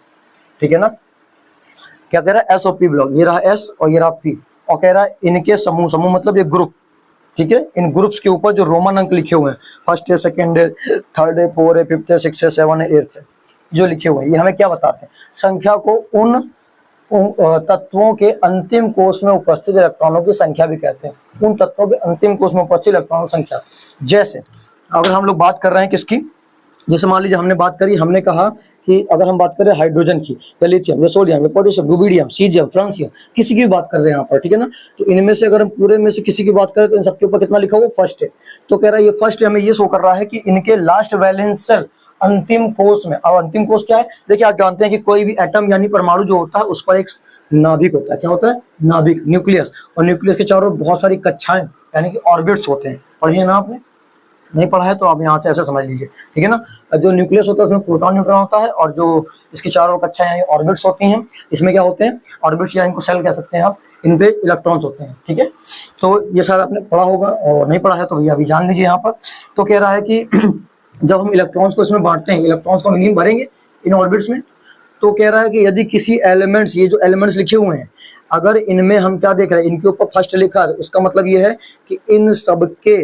ठीक है ना। क्या कह रहा है एस और पी ब्लॉक, ये रहा एस और ये रहा पी, और कह रहा है इनके समूह, समूह मतलब ये ग्रुप, ठीक है। इन ग्रुप्स के ऊपर जो रोमन अंक लिखे हुए हैं, फर्स्ट है सेकंड है 3rd है 4 है 5th है 6 है 7 है 8th है, जो लिखे हुए हैं ये हमें क्या बताते हैं, संख्या को उन तत्वों के अंतिम कोष में उपस्थित इलेक्ट्रॉनों की संख्या भी कहते हैं। उन तत्वों के अंतिम कोष में उपस्थित इलेक्ट्रॉनों की संख्या, जैसे अगर हम लोग बात कर रहे हैं किसकी, जैसे मान लीजिए हमने बात करी, हमने कहा कि अगर हम बात करें हाइड्रोजन की, या लिथियम या सोडियम या पोटेशियम रुबिडियम सीजियम फ्रांसियम, किसी की भी बात कर रहे हैं यहाँ पर, ठीक है ना। तो इनमें से अगर हम पूरे में से किसी की बात करें तो इन सबके ऊपर कितना लिखा हुआ फर्स्ट है, तो कह रहा है ये फर्स्ट है, हमें ये शो कर रहा है कि इनके लास्ट वैलेंस शेल अंतिम कोष में। अब अंतिम कोष क्या है, देखिए आप जानते हैं कि कोई भी एटम यानी परमाणु जो होता है उस पर एक नाभिक होता है, क्या होता है नाभिक, न्यूक्लियस, और न्यूक्लियस के चारों बहुत सारी कक्षाएं यानी कि ऑर्बिट्स होते हैं, पढ़िए ना आपने, नहीं पढ़ा है तो आप यहाँ से ऐसे समझ लीजिए, ठीक है ना। जो न्यूक्लियस होता है उसमें प्रोटॉन न्यूट्रॉन होता है, और जो इसकी चारों कक्षाएं यानी ऑर्बिट्स होती हैं, इसमें क्या होते हैं, ऑर्बिट्स या इनको सेल कह सकते हैं आप, इन पे इलेक्ट्रॉन्स होते हैं, ठीक है। तो ये शायद आपने पढ़ा होगा, और नहीं पढ़ा है तो भैया अभी जान लीजिए यहाँ पर। तो कह रहा है कि जब हम इलेक्ट्रॉन्स को इसमें बांटते हैं, इलेक्ट्रॉन्स को मिनिमम भरेंगे इन ऑर्बिट्स में, तो कह रहा है कि यदि किसी एलिमेंट्स, ये जो एलिमेंट्स लिखे हुए हैं, अगर इनमें हम क्या देख रहे हैं, इनके ऊपर फर्स्ट लिखा है, उसका मतलब ये है कि इन सबके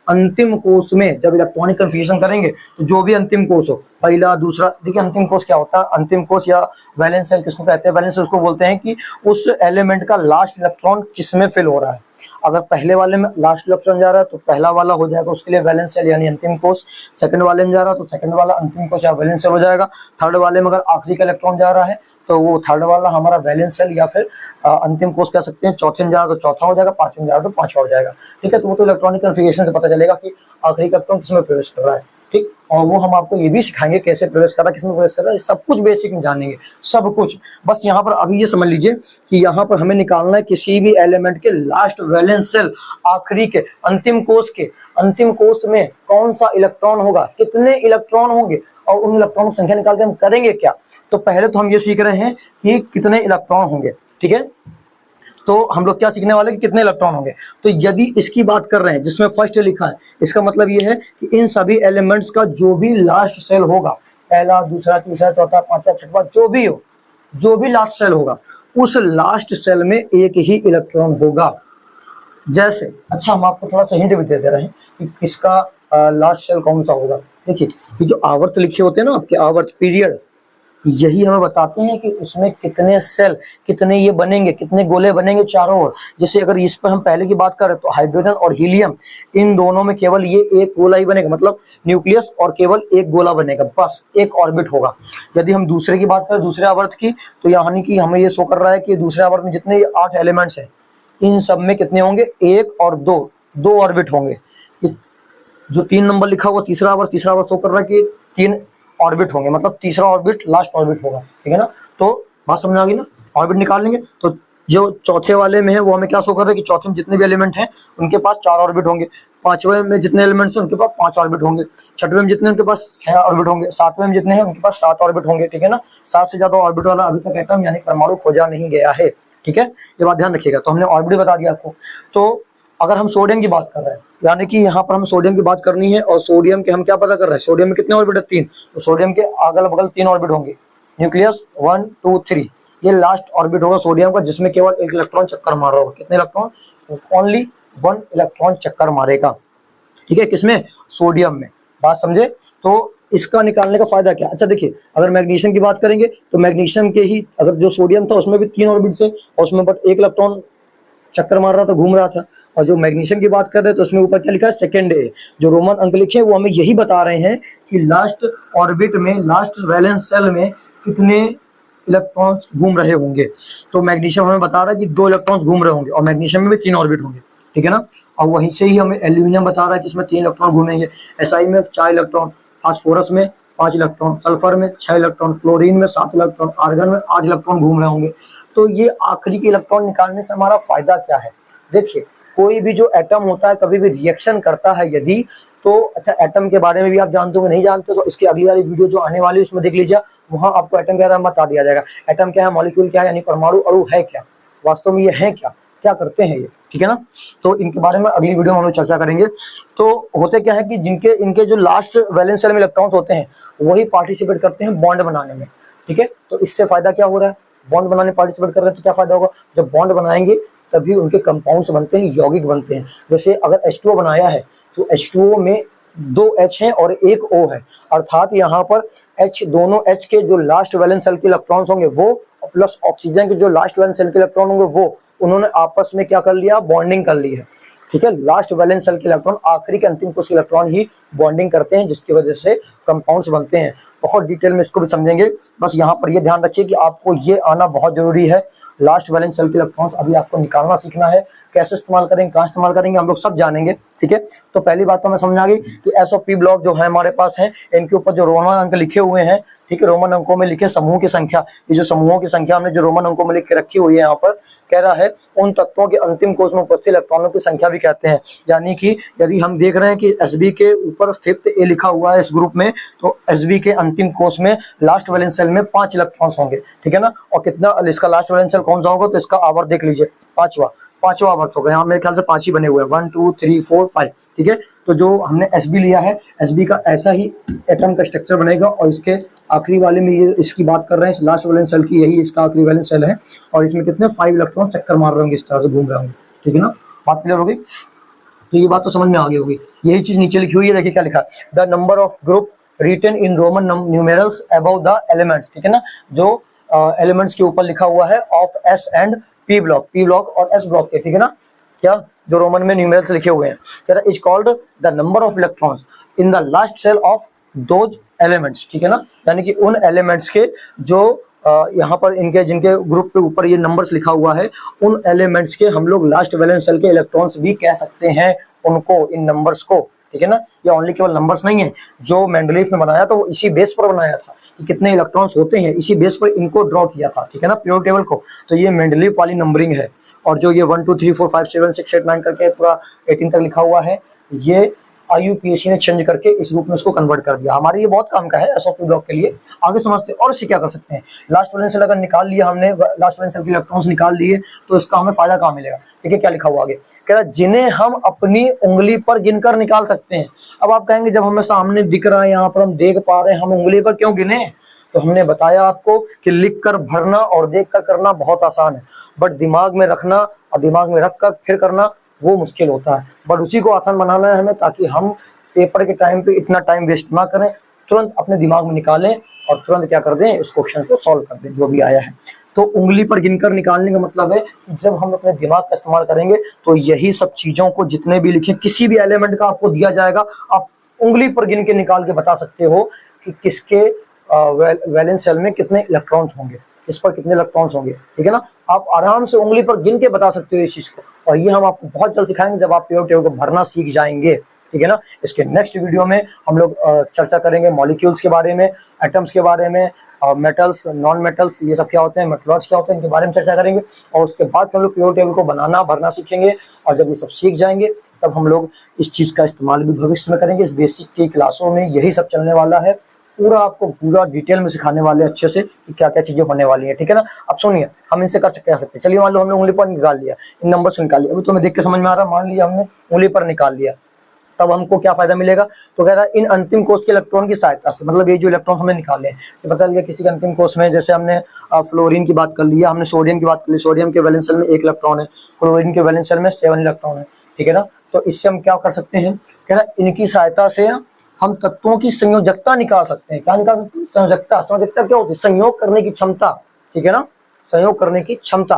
अंतिम कोष में जब इलेक्ट्रॉनिक कन्फ्यूजन करेंगे तो जो भी अंतिम कोष हो, पहला दूसरा, देखिए अंतिम कोष क्या होता है, अंतिम कोष या वैलेंस शेल किसको कहते हैं, वैलेंस शेल उसको बोलते हैं कि उस एलिमेंट का लास्ट इलेक्ट्रॉन किसमें फिल हो रहा है। अगर पहले वाले में लास्ट इलेक्ट्रॉन जा रहा है तो पहला वाला हो जाएगा उसके लिए वैलेंस शेल यानी अंतिम कोष, सेकंड वाले में जा रहा है तो सेकंड वाला अंतिम कोष या वैलेंस शेल हो जाएगा, थर्ड वाले में अगर आखिरी का इलेक्ट्रॉन जा रहा है तो वो थर्ड वाला हमारा वैलेंस शेल या फिर अंतिम कोष कह सकते हैं, चौथे में जा रहा तो चौथा हो जाएगा, पांचवें में जा रहा तो पांचवा हो जाएगा, ठीक है। तो वो तो इलेक्ट्रॉनिक कन्फिगरेशन से पता चलेगा कि आखिरी का इलेक्ट्रॉन किसमें प्रवेश कर रहा है, ठीक। और वो हम आपको ये भी सिखाएंगे कैसे प्रवेश कर रहा है, किसमें प्रवेश कर रहा है, सब कुछ बेसिक में जानेंगे, सब कुछ। बस यहाँ पर अभी ये समझ लीजिए कि यहाँ पर हमें निकालना है किसी भी एलिमेंट के लास्ट वैलेंस शेल, आखिरी के अंतिम कोष में कौन सा इलेक्ट्रॉन होगा, कितने इलेक्ट्रॉन होंगे, और उन इलेक्ट्रॉन की संख्या निकाल के हम करेंगे क्या। तो पहले तो हम ये सीख रहे हैं कि कितने इलेक्ट्रॉन होंगे, ठीक है। तो हम लोग क्या सीखने वाले कि कितने इलेक्ट्रॉन होंगे। तो यदि इसकी बात कर रहे हैं जिसमें फर्स्ट लिखा है, इसका मतलब ये है कि इन सभी एलिमेंट्स का जो भी लास्ट सेल होगा, पहला दूसरा तीसरा चौथा पांचवा छठवां जो भी हो, जो भी लास्ट सेल होगा, उस लास्ट सेल में एक ही इलेक्ट्रॉन होगा। जैसे अच्छा हम आपको थोड़ा सा हिंट भी दे दे रहे हैं कि किसका लास्ट सेल कौन सा होगा। देखिए ये जो आवर्त लिखे होते हैं ना आपके, आवर्त पीरियड, यही हमें बताते हैं कि उसमें कितने सेल, कितने ये बनेंगे, कितने गोले बनेंगे चारों ओर। जैसे अगर इस पर हम पहले की बात करें तो हाइड्रोजन और हीलियम, इन दोनों में केवल ये एक गोला ही बनेगा, मतलब न्यूक्लियस और केवल एक गोला बनेगा, बस एक ऑर्बिट होगा। यदि हम दूसरे की बात करें, दूसरे आवर्त की, तो यानी कि हमें ये शो कर रहा है कि दूसरे आवर्त में जितने 8 एलिमेंट्स हैं, इन सब में कितने होंगे, एक और दो ऑर्बिट होंगे। जो 3 नंबर लिखा हुआ तीसरा आवर्त शो कर रहा है कि 3 ऑर्बिट होंगे, मतलब तीसरा ऑर्बिट लास्ट ऑर्बिट होगा, ठीक है ना। तो बात समझ आ गई ना, ऑर्बिट निकाल लेंगे। तो जो चौथे वाले में है वो हमें क्या शो कर रहा है कि चौथे में जितने भी एलिमेंट हैं उनके पास 4 ऑर्बिट होंगे, पांचवें में जितने एलिमेंट्स हैं उनके पास 5 ऑर्बिट होंगे, छठवें में जितने उनके पास 6 ऑर्बिट होंगे, सातवें में जितने हैं उनके पास 7 ऑर्बिट होंगे, ठीक है ना। 7 से ज्यादा ऑर्बिट वाला अभी तक एटम यानी परमाणु खोजा नहीं गया है, ठीक है, ये बात ध्यान रखिएगा। तो हमने ऑर्बिट बता दिया आपको। तो अगर हम सोडियम की बात कर रहे हैं, यानी कि यहाँ पर हम सोडियम की बात करनी है, और सोडियम के हम क्या पता कर रहे हैं, सोडियम में कितने ऑर्बिट है, 3। तो सोडियम के अगल बगल 3 ऑर्बिट होंगे, न्यूक्लियस 1 2 3, ये लास्ट ऑर्बिट होगा सोडियम का, जिसमें केवल एक इलेक्ट्रॉन चक्कर मार रहा होगा। कितने इलेक्ट्रॉन, ओनली 1 इलेक्ट्रॉन चक्कर मारेगा, ठीक है, किसमें, सोडियम में। बात समझे। तो इसका निकालने का फायदा क्या। अच्छा देखिए अगर मैग्नीशियम की बात करेंगे तो मैग्नीशियम के ही, अगर जो सोडियम था उसमें भी 3 ऑर्बिट थे और उसमें बट एक इलेक्ट्रॉन चक्कर मार रहा था, घूम रहा था। और जो मैग्नीशियम की बात कर रहे हैं तो उसमें ऊपर क्या लिखा है, सेकंड ए। जो रोमन अंक लिखे हैं वो हमें यही बता रहे हैं कि लास्ट ऑर्बिट में, लास्ट वैलेंस शेल में कितने इलेक्ट्रॉन्स घूम रहे होंगे। तो मैग्नीशियम हमें बता रहा है कि 2 इलेक्ट्रॉन्स घूम रहे होंगे, और मैग्नीशियम में भी 3 ऑर्बिट होंगे, ठीक है ना। और वहीं से ही हमें एल्यूमिनियम बता रहा है कि इसमें 3 इलेक्ट्रॉन घूमेंगे, एसआई में 4 इलेक्ट्रॉन, फास्फोरस में 5 इलेक्ट्रॉन, सल्फर में 6 इलेक्ट्रॉन, क्लोरीन में 7 इलेक्ट्रॉन, आर्गन में 8 इलेक्ट्रॉन घूम रहे होंगे। तो ये आखिरी के इलेक्ट्रॉन निकालने से हमारा फायदा क्या है। देखिए कोई भी जो एटम होता है कभी भी रिएक्शन करता है यदि, तो अच्छा एटम के बारे में भी आप जानते हो नहीं जानते तो इसकी अगली वाली वीडियो जो आने वाली है उसमें देख लीजिए, वहां आपको एटम के बारे में बता दिया जाएगा। एटम क्या है, मॉलिक्यूल क्या है, यानी परमाणु अणु है क्या, वास्तव में ये है क्या, क्या करते हैं ये, ठीक है ना। तो इनके बारे में अगली वीडियो में हम लोग चर्चा करेंगे। तो होते क्या है कि जिनके इनके जो लास्ट वैलेंस शेल में इलेक्ट्रॉन्स होते हैं वही पार्टिसिपेट करते हैं बॉन्ड बनाने में, ठीक है। तो इससे फायदा क्या हो रहा है, बॉन्ड बनाने पार्टिसिपेट कर रहे हैं तो क्या फायदा होगा, जब बॉन्ड बनाएंगे तभी उनके कंपाउंड्स बनते हैं, यौगिक बनते हैं। जैसे अगर H2O बनाया है तो H2O में 2 H हैं और 1 O है, अर्थात यहाँ पर H, दोनों H के जो लास्ट वैलेंस शेल के इलेक्ट्रॉन्स होंगे वो प्लस ऑक्सीजन के जो लास्ट वैलेंस शेल के इलेक्ट्रॉन होंगे वो, उन्होंने आपस में क्या कर लिया, बॉन्डिंग कर ली है, ठीक है। लास्ट वैलेंस शेल के इलेक्ट्रॉन आखिरी के अंतिम कोश इलेक्ट्रॉन ही बॉन्डिंग करते हैं, जिसकी वजह से कंपाउंड्स बनते हैं। बहुत डिटेल में इसको भी समझेंगे। बस यहाँ पर ये ध्यान रखिए कि आपको ये आना बहुत जरूरी है। लास्ट वैलेंस शेल के इलेक्ट्रॉन्स अभी आपको निकालना सीखना है, कैसे इस्तेमाल करेंगे, कहाँ इस्तेमाल करेंगे, हम लोग सब जानेंगे। ठीक है, तो पहली बात तो हमें समझ आ गई कि एस और पी ब्लॉक जो है हमारे पास है, इनके ऊपर जो रोमन अंक लिखे हुए हैं, ठीक है, रोमन अंकों में लिखे समूह की संख्या, ये जो समूहों की संख्या हमने जो रोमन अंकों में लिख के रखी हुई है यहाँ पर, कह रहा है उन तत्वों के अंतिम कोष में उपस्थित इलेक्ट्रॉनों की संख्या भी कहते हैं। यानी कि यदि हम देख रहे हैं कि एसबी के ऊपर 5th ए लिखा हुआ है इस ग्रुप में, तो एसबी के अंतिम कोष में लास्ट वैलेंस शेल में 5 इलेक्ट्रॉन्स होंगे। ठीक है ना, और कितना इसका लास्ट वैलेंस शेल कौन सा होगा, तो इसका आवर्त देख लीजिए, पांचवा आवर्त होगा। यहाँ मेरे ख्याल से 5 ही बने हुए हैं, 1 2 3 4 5। ठीक है, तो जो हमने एसबी लिया है, एसबी का ऐसा ही एटम का स्ट्रक्चर बनेगा, और इसके आखिरी वाले में ये इसकी बात कर रहे हैं, इस लास्ट वैलेंस शेल की, यही इसका आखिरी वैलेंस शेल है, और इसमें कितने 5 इलेक्ट्रॉन चक्कर मार रहे होंगे, इस तरह से घूम रहे होंगे। ठीक है ना, बात क्लियर होगी, तो ये बात तो समझ में आ गई होगी। यही चीज नीचे लिखी हुई है, देखिए क्या लिखा है, the number of group written in Roman numerals above the elements. ठीक है ना, जो एलिमेंट्स के ऊपर लिखा हुआ है of S and P block और एस ब्लॉक के। ठीक है ना, क्या जो रोमन में न्यूमेरल्स लिखे हुए हैं, is called the number of electrons in the last shell of those elements. ठीक है ना, यानी कि उन एलिमेंट्स के जो यहाँ पर इनके जिनके ग्रुप के ऊपर ये नंबर्स लिखा हुआ है, उन एलिमेंट्स के हम लोग लास्ट वैलेंस शेल के इलेक्ट्रॉन्स भी कह सकते हैं उनको, इन नंबर्स को। ठीक है ना, ये ओनली केवल नंबर्स नहीं है, जो मेंडलीफ ने बनाया था वो इसी बेस पर बनाया था कि कितने इलेक्ट्रॉन्स होते हैं, इसी बेस पर इनको ड्रॉ किया था। ठीक है ना, पीरियोडिक टेबल को। तो ये मेंडलीफ वाली नंबरिंग है, और जो ये 1 2 3 4 5 7 6 8 9 करके पूरा 18 तक लिखा हुआ है, ये IUPAC ने चेंज करके इस रूप में इसको कन्वर्ट कर दिया। हमारे ये बहुत काम का है एसओपी ब्लॉक के लिए। आगे समझते हैं और इससे क्या कर सकते हैं। लास्ट वैलेंस शेल अगर निकाल लिया हमने, लास्ट वैलेंस शेल के इलेक्ट्रॉन्स निकाल लिए, तो इसका हमें फायदा कहाँ मिलेगा। ठीक है, क्या लिखा हुआ आगे, कह रहा जिन्हें हम अपनी उंगली पर गिनकर निकाल सकते हैं। अब आप कहेंगे जब हमें सामने दिख रहा है, यहाँ पर हम देख पा रहे हैं, हम उंगली पर क्यों गिने। तो हमने बताया आपको कि लिख कर भरना और देख कर करना बहुत आसान है, बट दिमाग में रखना और दिमाग में रख कर फिर करना वो मुश्किल होता है। बट उसी को आसान बनाना है हमें, ताकि हम पेपर के टाइम पे इतना टाइम वेस्ट ना करें, तुरंत अपने दिमाग में निकालें और तुरंत क्या कर दें, इस क्वेश्चन को सॉल्व कर दें जो भी आया है। तो उंगली पर गिनकर निकालने का मतलब है कि जब हम अपने दिमाग का इस्तेमाल करेंगे तो यही सब चीजों को जितने भी लिखे, किसी भी एलिमेंट का आपको दिया जाएगा, आप उंगली पर गिन के निकाल के बता सकते हो कि किसके वैलेंस शेल में कितने इलेक्ट्रॉन्स होंगे, किस पर कितने इलेक्ट्रॉन्स होंगे। ठीक है ना, आप आराम से उंगली पर गिन के बता सकते हो इस चीज को, और ये हम आपको बहुत जल्द सिखाएंगे जब आप पीरियोडिक टेबल को भरना सीख जाएंगे। ठीक है ना, इसके नेक्स्ट वीडियो में हम लोग चर्चा करेंगे मॉलिक्यूल्स के बारे में, एटम्स के बारे में, मेटल्स, नॉन मेटल्स, ये सब क्या होते हैं, मेटलॉइड्स क्या होते हैं, इनके बारे में चर्चा करेंगे। और उसके बाद हम लोग पीरियोडिक टेबल को बनाना भरना सीखेंगे, और जब ये सब सीख जाएंगे तब हम लोग इस चीज़ का इस्तेमाल भी भविष्य में करेंगे। इस बेसिक की क्लासों में यही सब चलने वाला है, पूरा आपको पूरा डिटेल में सिखाने वाले अच्छे से कि क्या क्या चीजें होने वाली है। ठीक है ना, अब सुनिए हम इनसे कर सकते हैं। चलिए मान लो हमने उंगली पर निकाल लिया, इन नंबर से निकाल लिया, अभी तुम्हें देख के समझ में आ रहा है, मान लिया हमने उंगली पर निकाल लिया, तब हमको क्या फायदा मिलेगा। तो कह रहा है इन अंतिम कोष के इलेक्ट्रॉन की सहायता से, मतलब ये जो इलेक्ट्रॉन हमने निकाले हैं, तो बता दिया किसी के अंतिम कोष में, जैसे हमने फ्लोरीन की बात कर लिया, हमने सोडियम की बात कर ली, सोडियम के वैलेंस शेल में 1 इलेक्ट्रॉन है, क्लोरीन के वैलेंस शेल में 7 इलेक्ट्रॉन है। ठीक है ना, तो इससे हम क्या कर सकते हैं, कह रहा है इनकी सहायता से हम तत्वों की संयोजकता निकाल सकते हैं। क्या निकाल सकते हैं, संयोजकता। संयोजकता क्या होती है, संयोग करने की क्षमता। ठीक है ना, संयोग करने की क्षमता,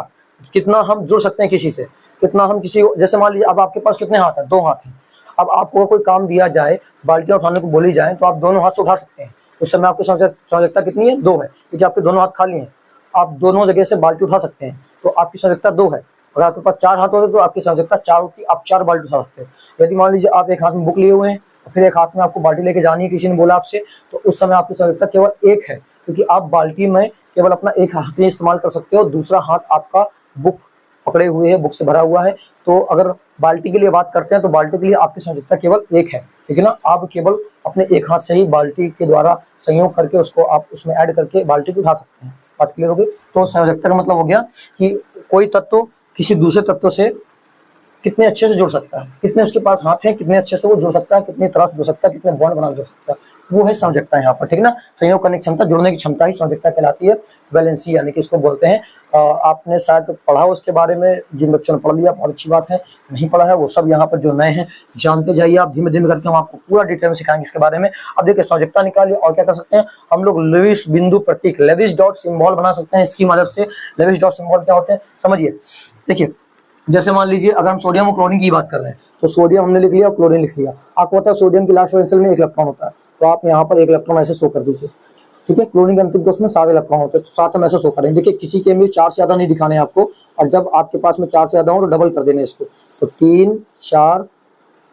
कितना हम जुड़ सकते हैं किसी से, कितना हम किसी, जैसे मान लीजिए अब आपके पास कितने हाथ है, 2 हाथ हैं। अब आपको कोई काम दिया जाए, बाल्टियां उठाने को बोली जाए, तो आप दोनों हाथ से उठा सकते हैं। उस समय आपकी संयोजकता कितनी है, 2 है, क्योंकि आपके दोनों हाथ खाली हैं, आप दोनों जगह से बाल्टी उठा सकते हैं, तो आपकी संयोजकता 2 है। अगर आपके पास 4 हाथ होते तो आपकी संयोजकता 4 होती, आप 4 बाल्टी उठा सकते हैं। यदि मान लीजिए आप एक हाथ में बुक लिए हुए हैं, फिर एक हाथ में आपको बाल्टी लेके जानी है, किसी ने बोला आपसे, तो उस समय आपकी संयोजकता केवल 1 है, क्योंकि आप बाल्टी में केवल अपना एक हाथ ही इस्तेमाल कर सकते हो, दूसरा हाथ आपका बुक पकड़े हुए है, बुक से भरा हुआ है। तो अगर बाल्टी के लिए बात करते हैं तो बाल्टी के लिए आपकी संयोजकता केवल 1 है। ठीक है ना, आप केवल अपने एक हाथ से ही बाल्टी के द्वारा संयोग करके उसको आप उसमें ऐड करके बाल्टी को उठा सकते हैं। बात क्लियर होगी। तो संयोजकता का मतलब हो गया कि कोई तत्व किसी दूसरे तत्व से कितने अच्छे से जुड़ सकता है, कितने उसके पास हाथ है, कितने अच्छे से वो जुड़ सकता है, कितनी तरह से जुड़ सकता है, कितने बॉन्ड बना जुड़ सकता है, वो है संयोजकता यहाँ पर। ठीक है ना, संयोग करने की क्षमता, जुड़ने की क्षमता ही संयोजकता कहलाती है। वैलेंसी यानी कि इसको बोलते हैं। आपने शायद पढ़ा उसके बारे में, जिन बच्चों ने पढ़ लिया बहुत अच्छी बात है, नहीं पढ़ा है वो सब यहाँ पर जो नए हैं जानते जाइए आप, धीमे धीमे करके हम आपको पूरा डिटेल में सिखाएंगे इसके बारे में। अब देखिए संयोजकता निकालिए, और क्या कर सकते हैं हम लोग, लेविस बिंदु प्रतीक, लेविस डॉट सिंबल बना सकते हैं इसकी मदद से। लेविस डॉट सिंबल क्या होते हैं समझिए। देखिए जैसे मान लीजिए अगर हम सोडियम और क्लोरीन की बात कर रहे हैं, तो सोडियम हमने लिख लिया और क्लोरीन लिख लिया। आपको पता है सोडियम की लास्ट वैलेंस शेल में 1 इलेक्ट्रॉन होता है, तो आप यहाँ पर 1 इलेक्ट्रॉन ऐसे शो कर दीजिए। ठीक है। क्लोरीन के अंतिम कोश में 7 इलेक्ट्रॉन होते हैं, तो 7 हम ऐसे शो करेंगे। देखिए किसी के में 4 से ज्यादा नहीं दिखाने हैं आपको, और जब आपके पास में 4 से ज्यादा हो तो डबल कर देने इसको, तो 3 4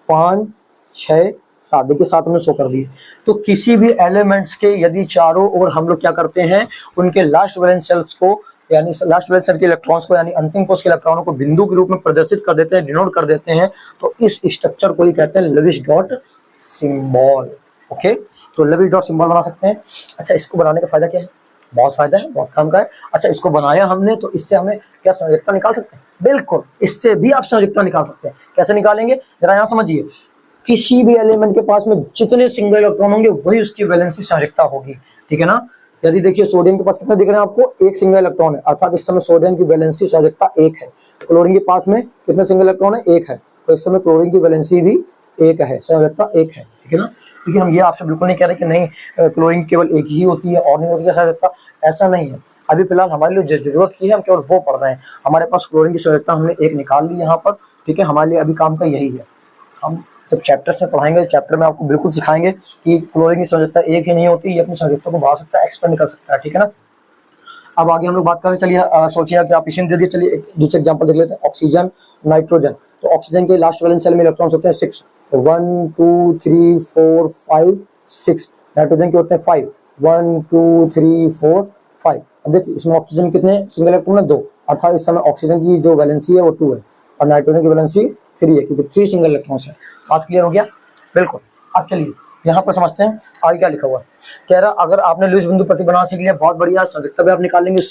5 6 7, देखिए 7 हमने शो कर दिए। तो किसी भी एलिमेंट्स के यदि चारों ओर हम लोग क्या करते हैं, उनके लास्ट वैलेंस शेल्स को यानी लास्ट वैलेंस शेल के इलेक्ट्रॉन्स को यानी अंतिम कोश के इलेक्ट्रॉनों को बिंदु के रूप में प्रदर्शित कर देते हैं, डिनोट कर देते हैं, तो इस स्ट्रक्चर को ही कहते हैं लेविस डॉट सिंबल। ओके, तो लेविस डॉट सिंबल बना सकते हैं। अच्छा, इसको बनाने का फायदा क्या है? बहुत फायदा है, बहुत काम का है। अच्छा, इसको बनाया हमने तो इससे हमें क्या संयोजकता निकाल सकते हैं? बिल्कुल, इससे भी आप संयोजकता निकाल सकते हैं। कैसे निकालेंगे जरा यहाँ समझिए। किसी भी एलिमेंट के पास में जितने सिंगल इलेक्ट्रॉन होंगे वही उसकी वैलेंसी संयोजकता होगी, ठीक है ना। यदि देखिए सोडियम के पास कितने दिख रहे हैं आपको? 1 सिंगल इलेक्ट्रॉन है, अर्थात इस समय सोडियम की वैलेंसी संयोजकता 1 है। क्लोरीन के पास में कितने सिंगल इलेक्ट्रॉन है? 1 है, तो इस समय क्लोरीन की वैलेंसी भी 1 है, संयोजकता 1 है, ठीक है ना। क्योंकि हम ये आपसे बिल्कुल नहीं कह रहे कि नहीं क्लोरीन केवल 1 ही होती है और नहीं होती है संयोजकता, ऐसा नहीं है। अभी फिलहाल हमारे लिए जो जरूरत की है हम केवल वो पढ़ रहे हैं। हमारे पास क्लोरीन की संयोजकता हमने 1 निकाल ली यहाँ पर, ठीक है। हमारे लिए अभी काम का यही है। हम जब चैप्टर्स में पढ़ाएंगे, चैप्टर में आपको बिल्कुल सिखाएंगे कि क्लोरीन की संयोजकता 1 ही नहीं होती, ये अपनी संयोजकता को बढ़ा सकता है, एक्सपेंड कर सकता है, ठीक है ना। अब आगे हम लोग बात करें, चलिए सोचिए कि आप इसी दे दिए। चलिए एक दूसरे एग्जांपल देख लेते हैं, ऑक्सीजन नाइट्रोजन। तो ऑक्सीजन के लास्ट वैलेंस शेल में इलेक्ट्रॉन्स होते हैं 6, 1 2 3 4 5 6। नाइट्रोजन के होते हैं 5, 1 2 3 4 5। अब देखिए इसमें ऑक्सीजन कितने सिंगल इलेक्ट्रॉन है? 2, अर्थात इस समय ऑक्सीजन की जो वैलेंसी है वो 2 है और नाइट्रोजन की वैलेंसी 3 है, क्योंकि 3 सिंगल इलेक्ट्रॉन्स है। बात क्लियर हो गया? बिल्कुल। अब चलिए यहाँ पर समझते हैं आगे क्या लिखा हुआ है। कह रहा अगर आपने लुईस बिंदु प्रतीक बनाना सीख लिया, बहुत बढ़िया, संयोजकता भी आप निकालेंगे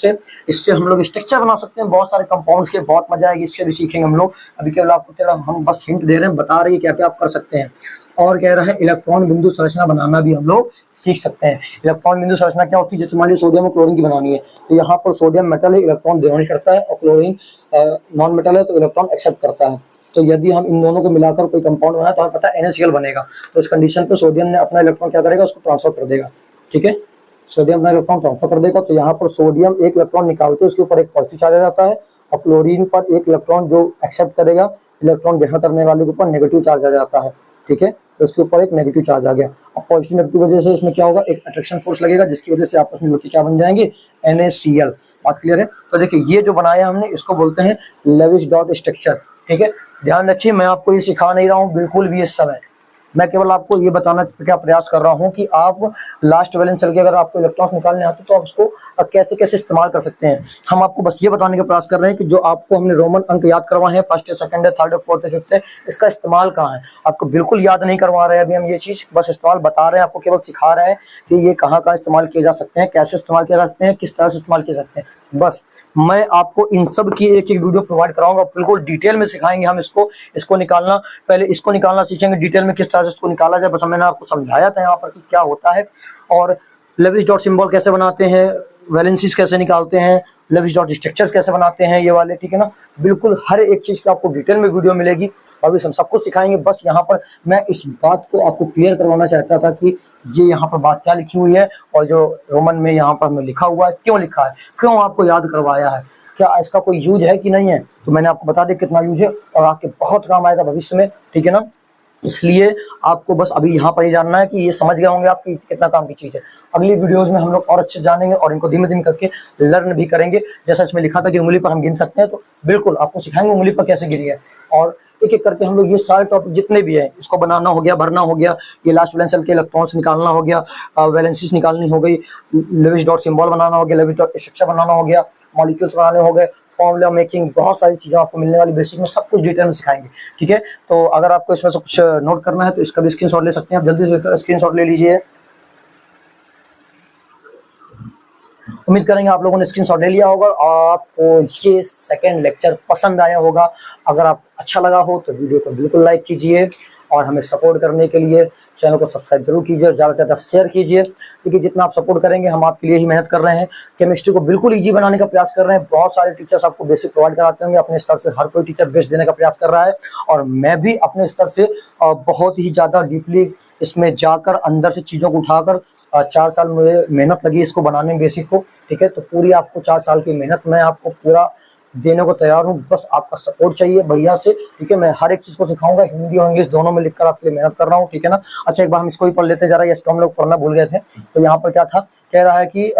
इससे हम लोग स्ट्रक्चर बना सकते हैं बहुत सारे कंपाउंड्स के, बहुत मजा आएगी, इससे भी सीखेंगे हम लोग। अभी केवल आपको हम बस हिंट दे रहे हैं, बता रहे हैं क्या क्या आप कर सकते हैं। और कह रहा है इलेक्ट्रॉन बिंदु संरचना बनाना भी हम लोग सीख सकते हैं। इलेक्ट्रॉन बिंदु संरचना क्या होती है? जैसे मान लीजिए सोडियम और क्लोरीन की बनानी है, तो यहाँ पर सोडियम मेटल है, इलेक्ट्रॉन ग्रहण करता है, और क्लोरीन नॉन मेटल है तो इलेक्ट्रॉन एक्सेप्ट करता है। तो यदि हम इन दोनों को मिलाकर कोई कंपाउंड बनाए तो हमें पता है NaCl बनेगा। तो इस कंडीशन पे सोडियम ने अपना इलेक्ट्रॉन क्या करेगा? उसको ट्रांसफर कर देगा, ठीक है। सोडियम अपना इलेक्ट्रॉन ट्रांसफर कर देगा, तो यहाँ पर सोडियम 1 इलेक्ट्रॉन निकालते उसके ऊपर एक पॉजिटिव चार्ज आ जाता है, और क्लोरीन पर 1 इलेक्ट्रॉन जो एक्सेप्ट करेगा इलेक्ट्रॉन ग्रहण करने वाले के ऊपर नेगेटिव चार्ज आ जाता है, ठीक है। तो उसके ऊपर एक नेगेटिव चार्ज आ गया। अब पॉजिटिव नेगेटिव वजह से इसमें क्या होगा? एक अट्रैक्शन फोर्स लगेगा, जिसकी वजह से आपस में मिलकर क्या बन जाएंगे? NaCl। बात क्लियर है? तो देखिए ये जो बनाया हमने इसको बोलते हैं लेविस डॉट स्ट्रक्चर, ठीक है। ध्यान रखिए, मैं आपको ये सिखा नहीं रहा हूँ बिल्कुल भी इस समय, मैं केवल आपको ये बताना क्या प्रयास कर रहा हूँ कि आप लास्ट वैलेंस शेल के अगर आपको इलेक्ट्रॉन्स निकालने आते तो आप उसको कैसे कैसे इस्तेमाल कर सकते हैं। हम आपको बस ये बताने का प्रयास कर रहे हैं कि जो आपको हमने रोमन अंक याद करवाए हैं, फर्स्ट है, सेकंड है, थर्ड है, फोर्थ है, फिफ्थ है, इसका इस्तेमाल कहाँ है? आपको बिल्कुल याद नहीं करवा रहे हैं अभी हम ये चीज, बस इस्तेमाल बता रहे हैं, आपको केवल सिखा रहे हैं कि ये कहाँ कहाँ इस्तेमाल किए जा सकते हैं, कैसे इस्तेमाल किए जा सकते हैं, किस तरह से इस्तेमाल किए सकते हैं। बस मैं आपको इन सब की एक एक वीडियो प्रोवाइड कराऊंगा, बिल्कुल डिटेल में सिखाएंगे हम इसको निकालना। पहले इसको निकालना सीखेंगे डिटेल में, किस तरह से इसको निकाला जाए। बस मैंने आपको समझाया था यहाँ पर कि क्या होता है, और लेविस डॉट सिंबल कैसे बनाते हैं, वैलेंसीज कैसे निकालते हैं, लेविस डॉट स्ट्रक्चर्स कैसे बनाते हैं, ये वाले, ठीक है ना। बिल्कुल हर एक चीज की आपको डिटेल में वीडियो मिलेगी, अभी हम सब कुछ सिखाएंगे। बस यहाँ पर मैं इस बात को आपको क्लियर करवाना चाहता था कि ये यहाँ पर बात क्या लिखी हुई है, और जो रोमन में यहाँ पर हमें लिखा हुआ है क्यों लिखा है, क्यों आपको याद करवाया है, क्या इसका कोई यूज है कि नहीं है। तो मैंने आपको बता दिया कितना यूज है, और आपके बहुत काम आएगा भविष्य में, ठीक है ना। इसलिए आपको बस अभी यहाँ पर ही जानना है कि ये समझ गए होंगे आप कि कितना काम की चीज है। अगली वीडियोस में हम लोग और अच्छे जानेंगे और इनको धीमे धीमे करके लर्न भी करेंगे। जैसा इसमें लिखा था कि उंगली पर हम गिन सकते हैं, तो बिल्कुल आपको सिखाएंगे उंगली पर कैसे गिरी है, और एक एक करके हम लोग ये सारे टॉपिक जितने भी हैं, इसको बनाना हो गया, भरना हो गया, ये लास्ट वैलेंस शेल के इलेक्ट्रॉन्स निकालना हो गया, वैलेंसीज निकालनी हो गई, लेविस डॉट सिंबल बनाना हो गया, लेविस डॉट स्ट्रक्चर बनाना हो गया, मॉलिक्यूल्स बनाने हो गए, फॉर्मूला मेकिंग, बहुत सारी चीजें आपको मिलने वाली बेसिक में, सब कुछ डिटेल में सिखाएंगे, ठीक है। तो अगर आपको इसमें से कुछ नोट करना है तो इसका भी स्क्रीनशॉट ले सकते हैं आप, जल्दी से स्क्रीनशॉट ले लीजिए। उम्मीद करेंगे आप लोगों ने स्क्रीनशॉट ले लिया होगा और आपको ये सेकंड लेक्चर पसंद आया होगा। अगर आप अच्छा लगा हो तो वीडियो को बिल्कुल लाइक कीजिए, और हमें सपोर्ट करने के लिए चैनल को सब्सक्राइब जरूर कीजिए, और ज़्यादा से ज़्यादा शेयर कीजिए, क्योंकि जितना आप सपोर्ट करेंगे हम आपके लिए ही मेहनत कर रहे हैं। केमिस्ट्री को बिल्कुल ईजी बनाने का प्रयास कर रहे हैं, बहुत सारे टीचर्स आपको बेसिक प्रोवाइड कराते होंगे, अपने स्तर से हर कोई टीचर बेस्ट देने का प्रयास कर रहा है, और मैं भी अपने स्तर से बहुत ही ज़्यादा डीपली इसमें जाकर अंदर से चीज़ों को उठाकर 4 साल मुझे मेहनत लगी इसको बनाने में बेसिक को, ठीक है। तो पूरी आपको 4 साल की मेहनत मैं आपको पूरा देने को तैयार हूँ, बस आपका सपोर्ट चाहिए बढ़िया से, ठीक है। मैं हर एक चीज को सिखाऊंगा, हिंदी और इंग्लिश दोनों में लिखकर आपके लिए मेहनत कर रहा हूँ, ठीक है ना। अच्छा, एक बार हम इसको भी पढ़ लेते हैं जरा, इसको हम लोग पढ़ना भूल गए थे। तो यहाँ पर क्या था, कह रहा है कि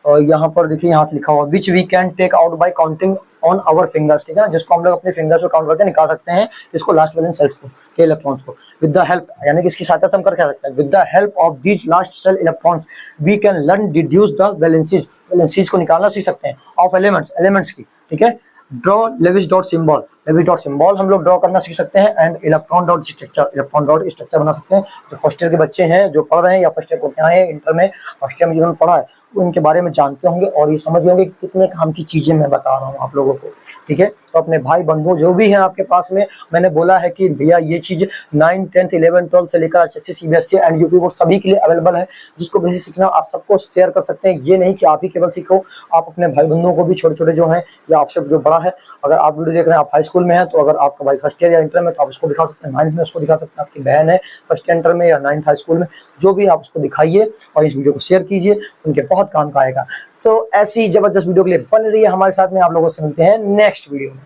यहाँ पर देखिए, यहाँ से लिखा हुआ which we can take out by counting on our fingers, ठीक है ना, जिसको हम लोग अपने फिंगर्स को काउंट करके निकाल सकते हैं, इसको लास्ट वैलेंस सेल्स को, के इलेक्ट्रॉन्स को, विद द हेल्प, यानी कि इसकी सहायता से हम कर क्या सकते हैं, with the help of these last shell electrons we can learn deduce the valencies, valencies को निकालना सीख सकते हैं, ऑफ एलिमेंट्स, एलिमेंट्स की, ठीक है। Draw Lewis dot symbol, Lewis dot symbol हम लोग ड्रॉ करना सीख सकते हैं, and electron dot structure, electron dot structure बना सकते हैं। जो फर्स्ट ईयर के बच्चे हैं जो पढ़ रहे हैं, या फर्स्ट ईयर को क्या है, इंटर में फर्स्ट ईयर में जिन्होंने पढ़ा है, उनके बारे में जानते होंगे और ये समझ होंगे कि कितने काम की चीजें मैं बता रहा हूँ आप लोगों को, ठीक है। तो अपने भाई बंधु जो भी हैं आपके पास में, मैंने बोला है कि भैया ये चीज 9, 10, 11, 12 से लेकर HSC, CBSE and UP board सभी के लिए अवेलेबल है, जिसको भी सीखना आप सबको शेयर कर सकते हैं। ये नहीं कि आप ही केवल सीखो, आप अपने भाई बंधुओं को भी, छोटे छोटे जो हैं या आपसे जो बड़ा है, अगर आप वीडियो देख रहे हैं, आप हाई स्कूल में हैं, तो अगर आपका भाई फर्स्ट ईयर या इंटर में, तो आप उसको दिखा सकते हैं, 9th में उसको दिखा सकते हैं, आपकी बहन है फर्स्ट इंटर में या 9th हाई स्कूल में, जो भी, आप उसको दिखाइए और इस वीडियो को शेयर कीजिए, उनके बहुत काम का आएगा। तो ऐसी जबरदस्त वीडियो के लिए बन रही है हमारे साथ में, आप लोगों से मिलते हैं नेक्स्ट वीडियो में।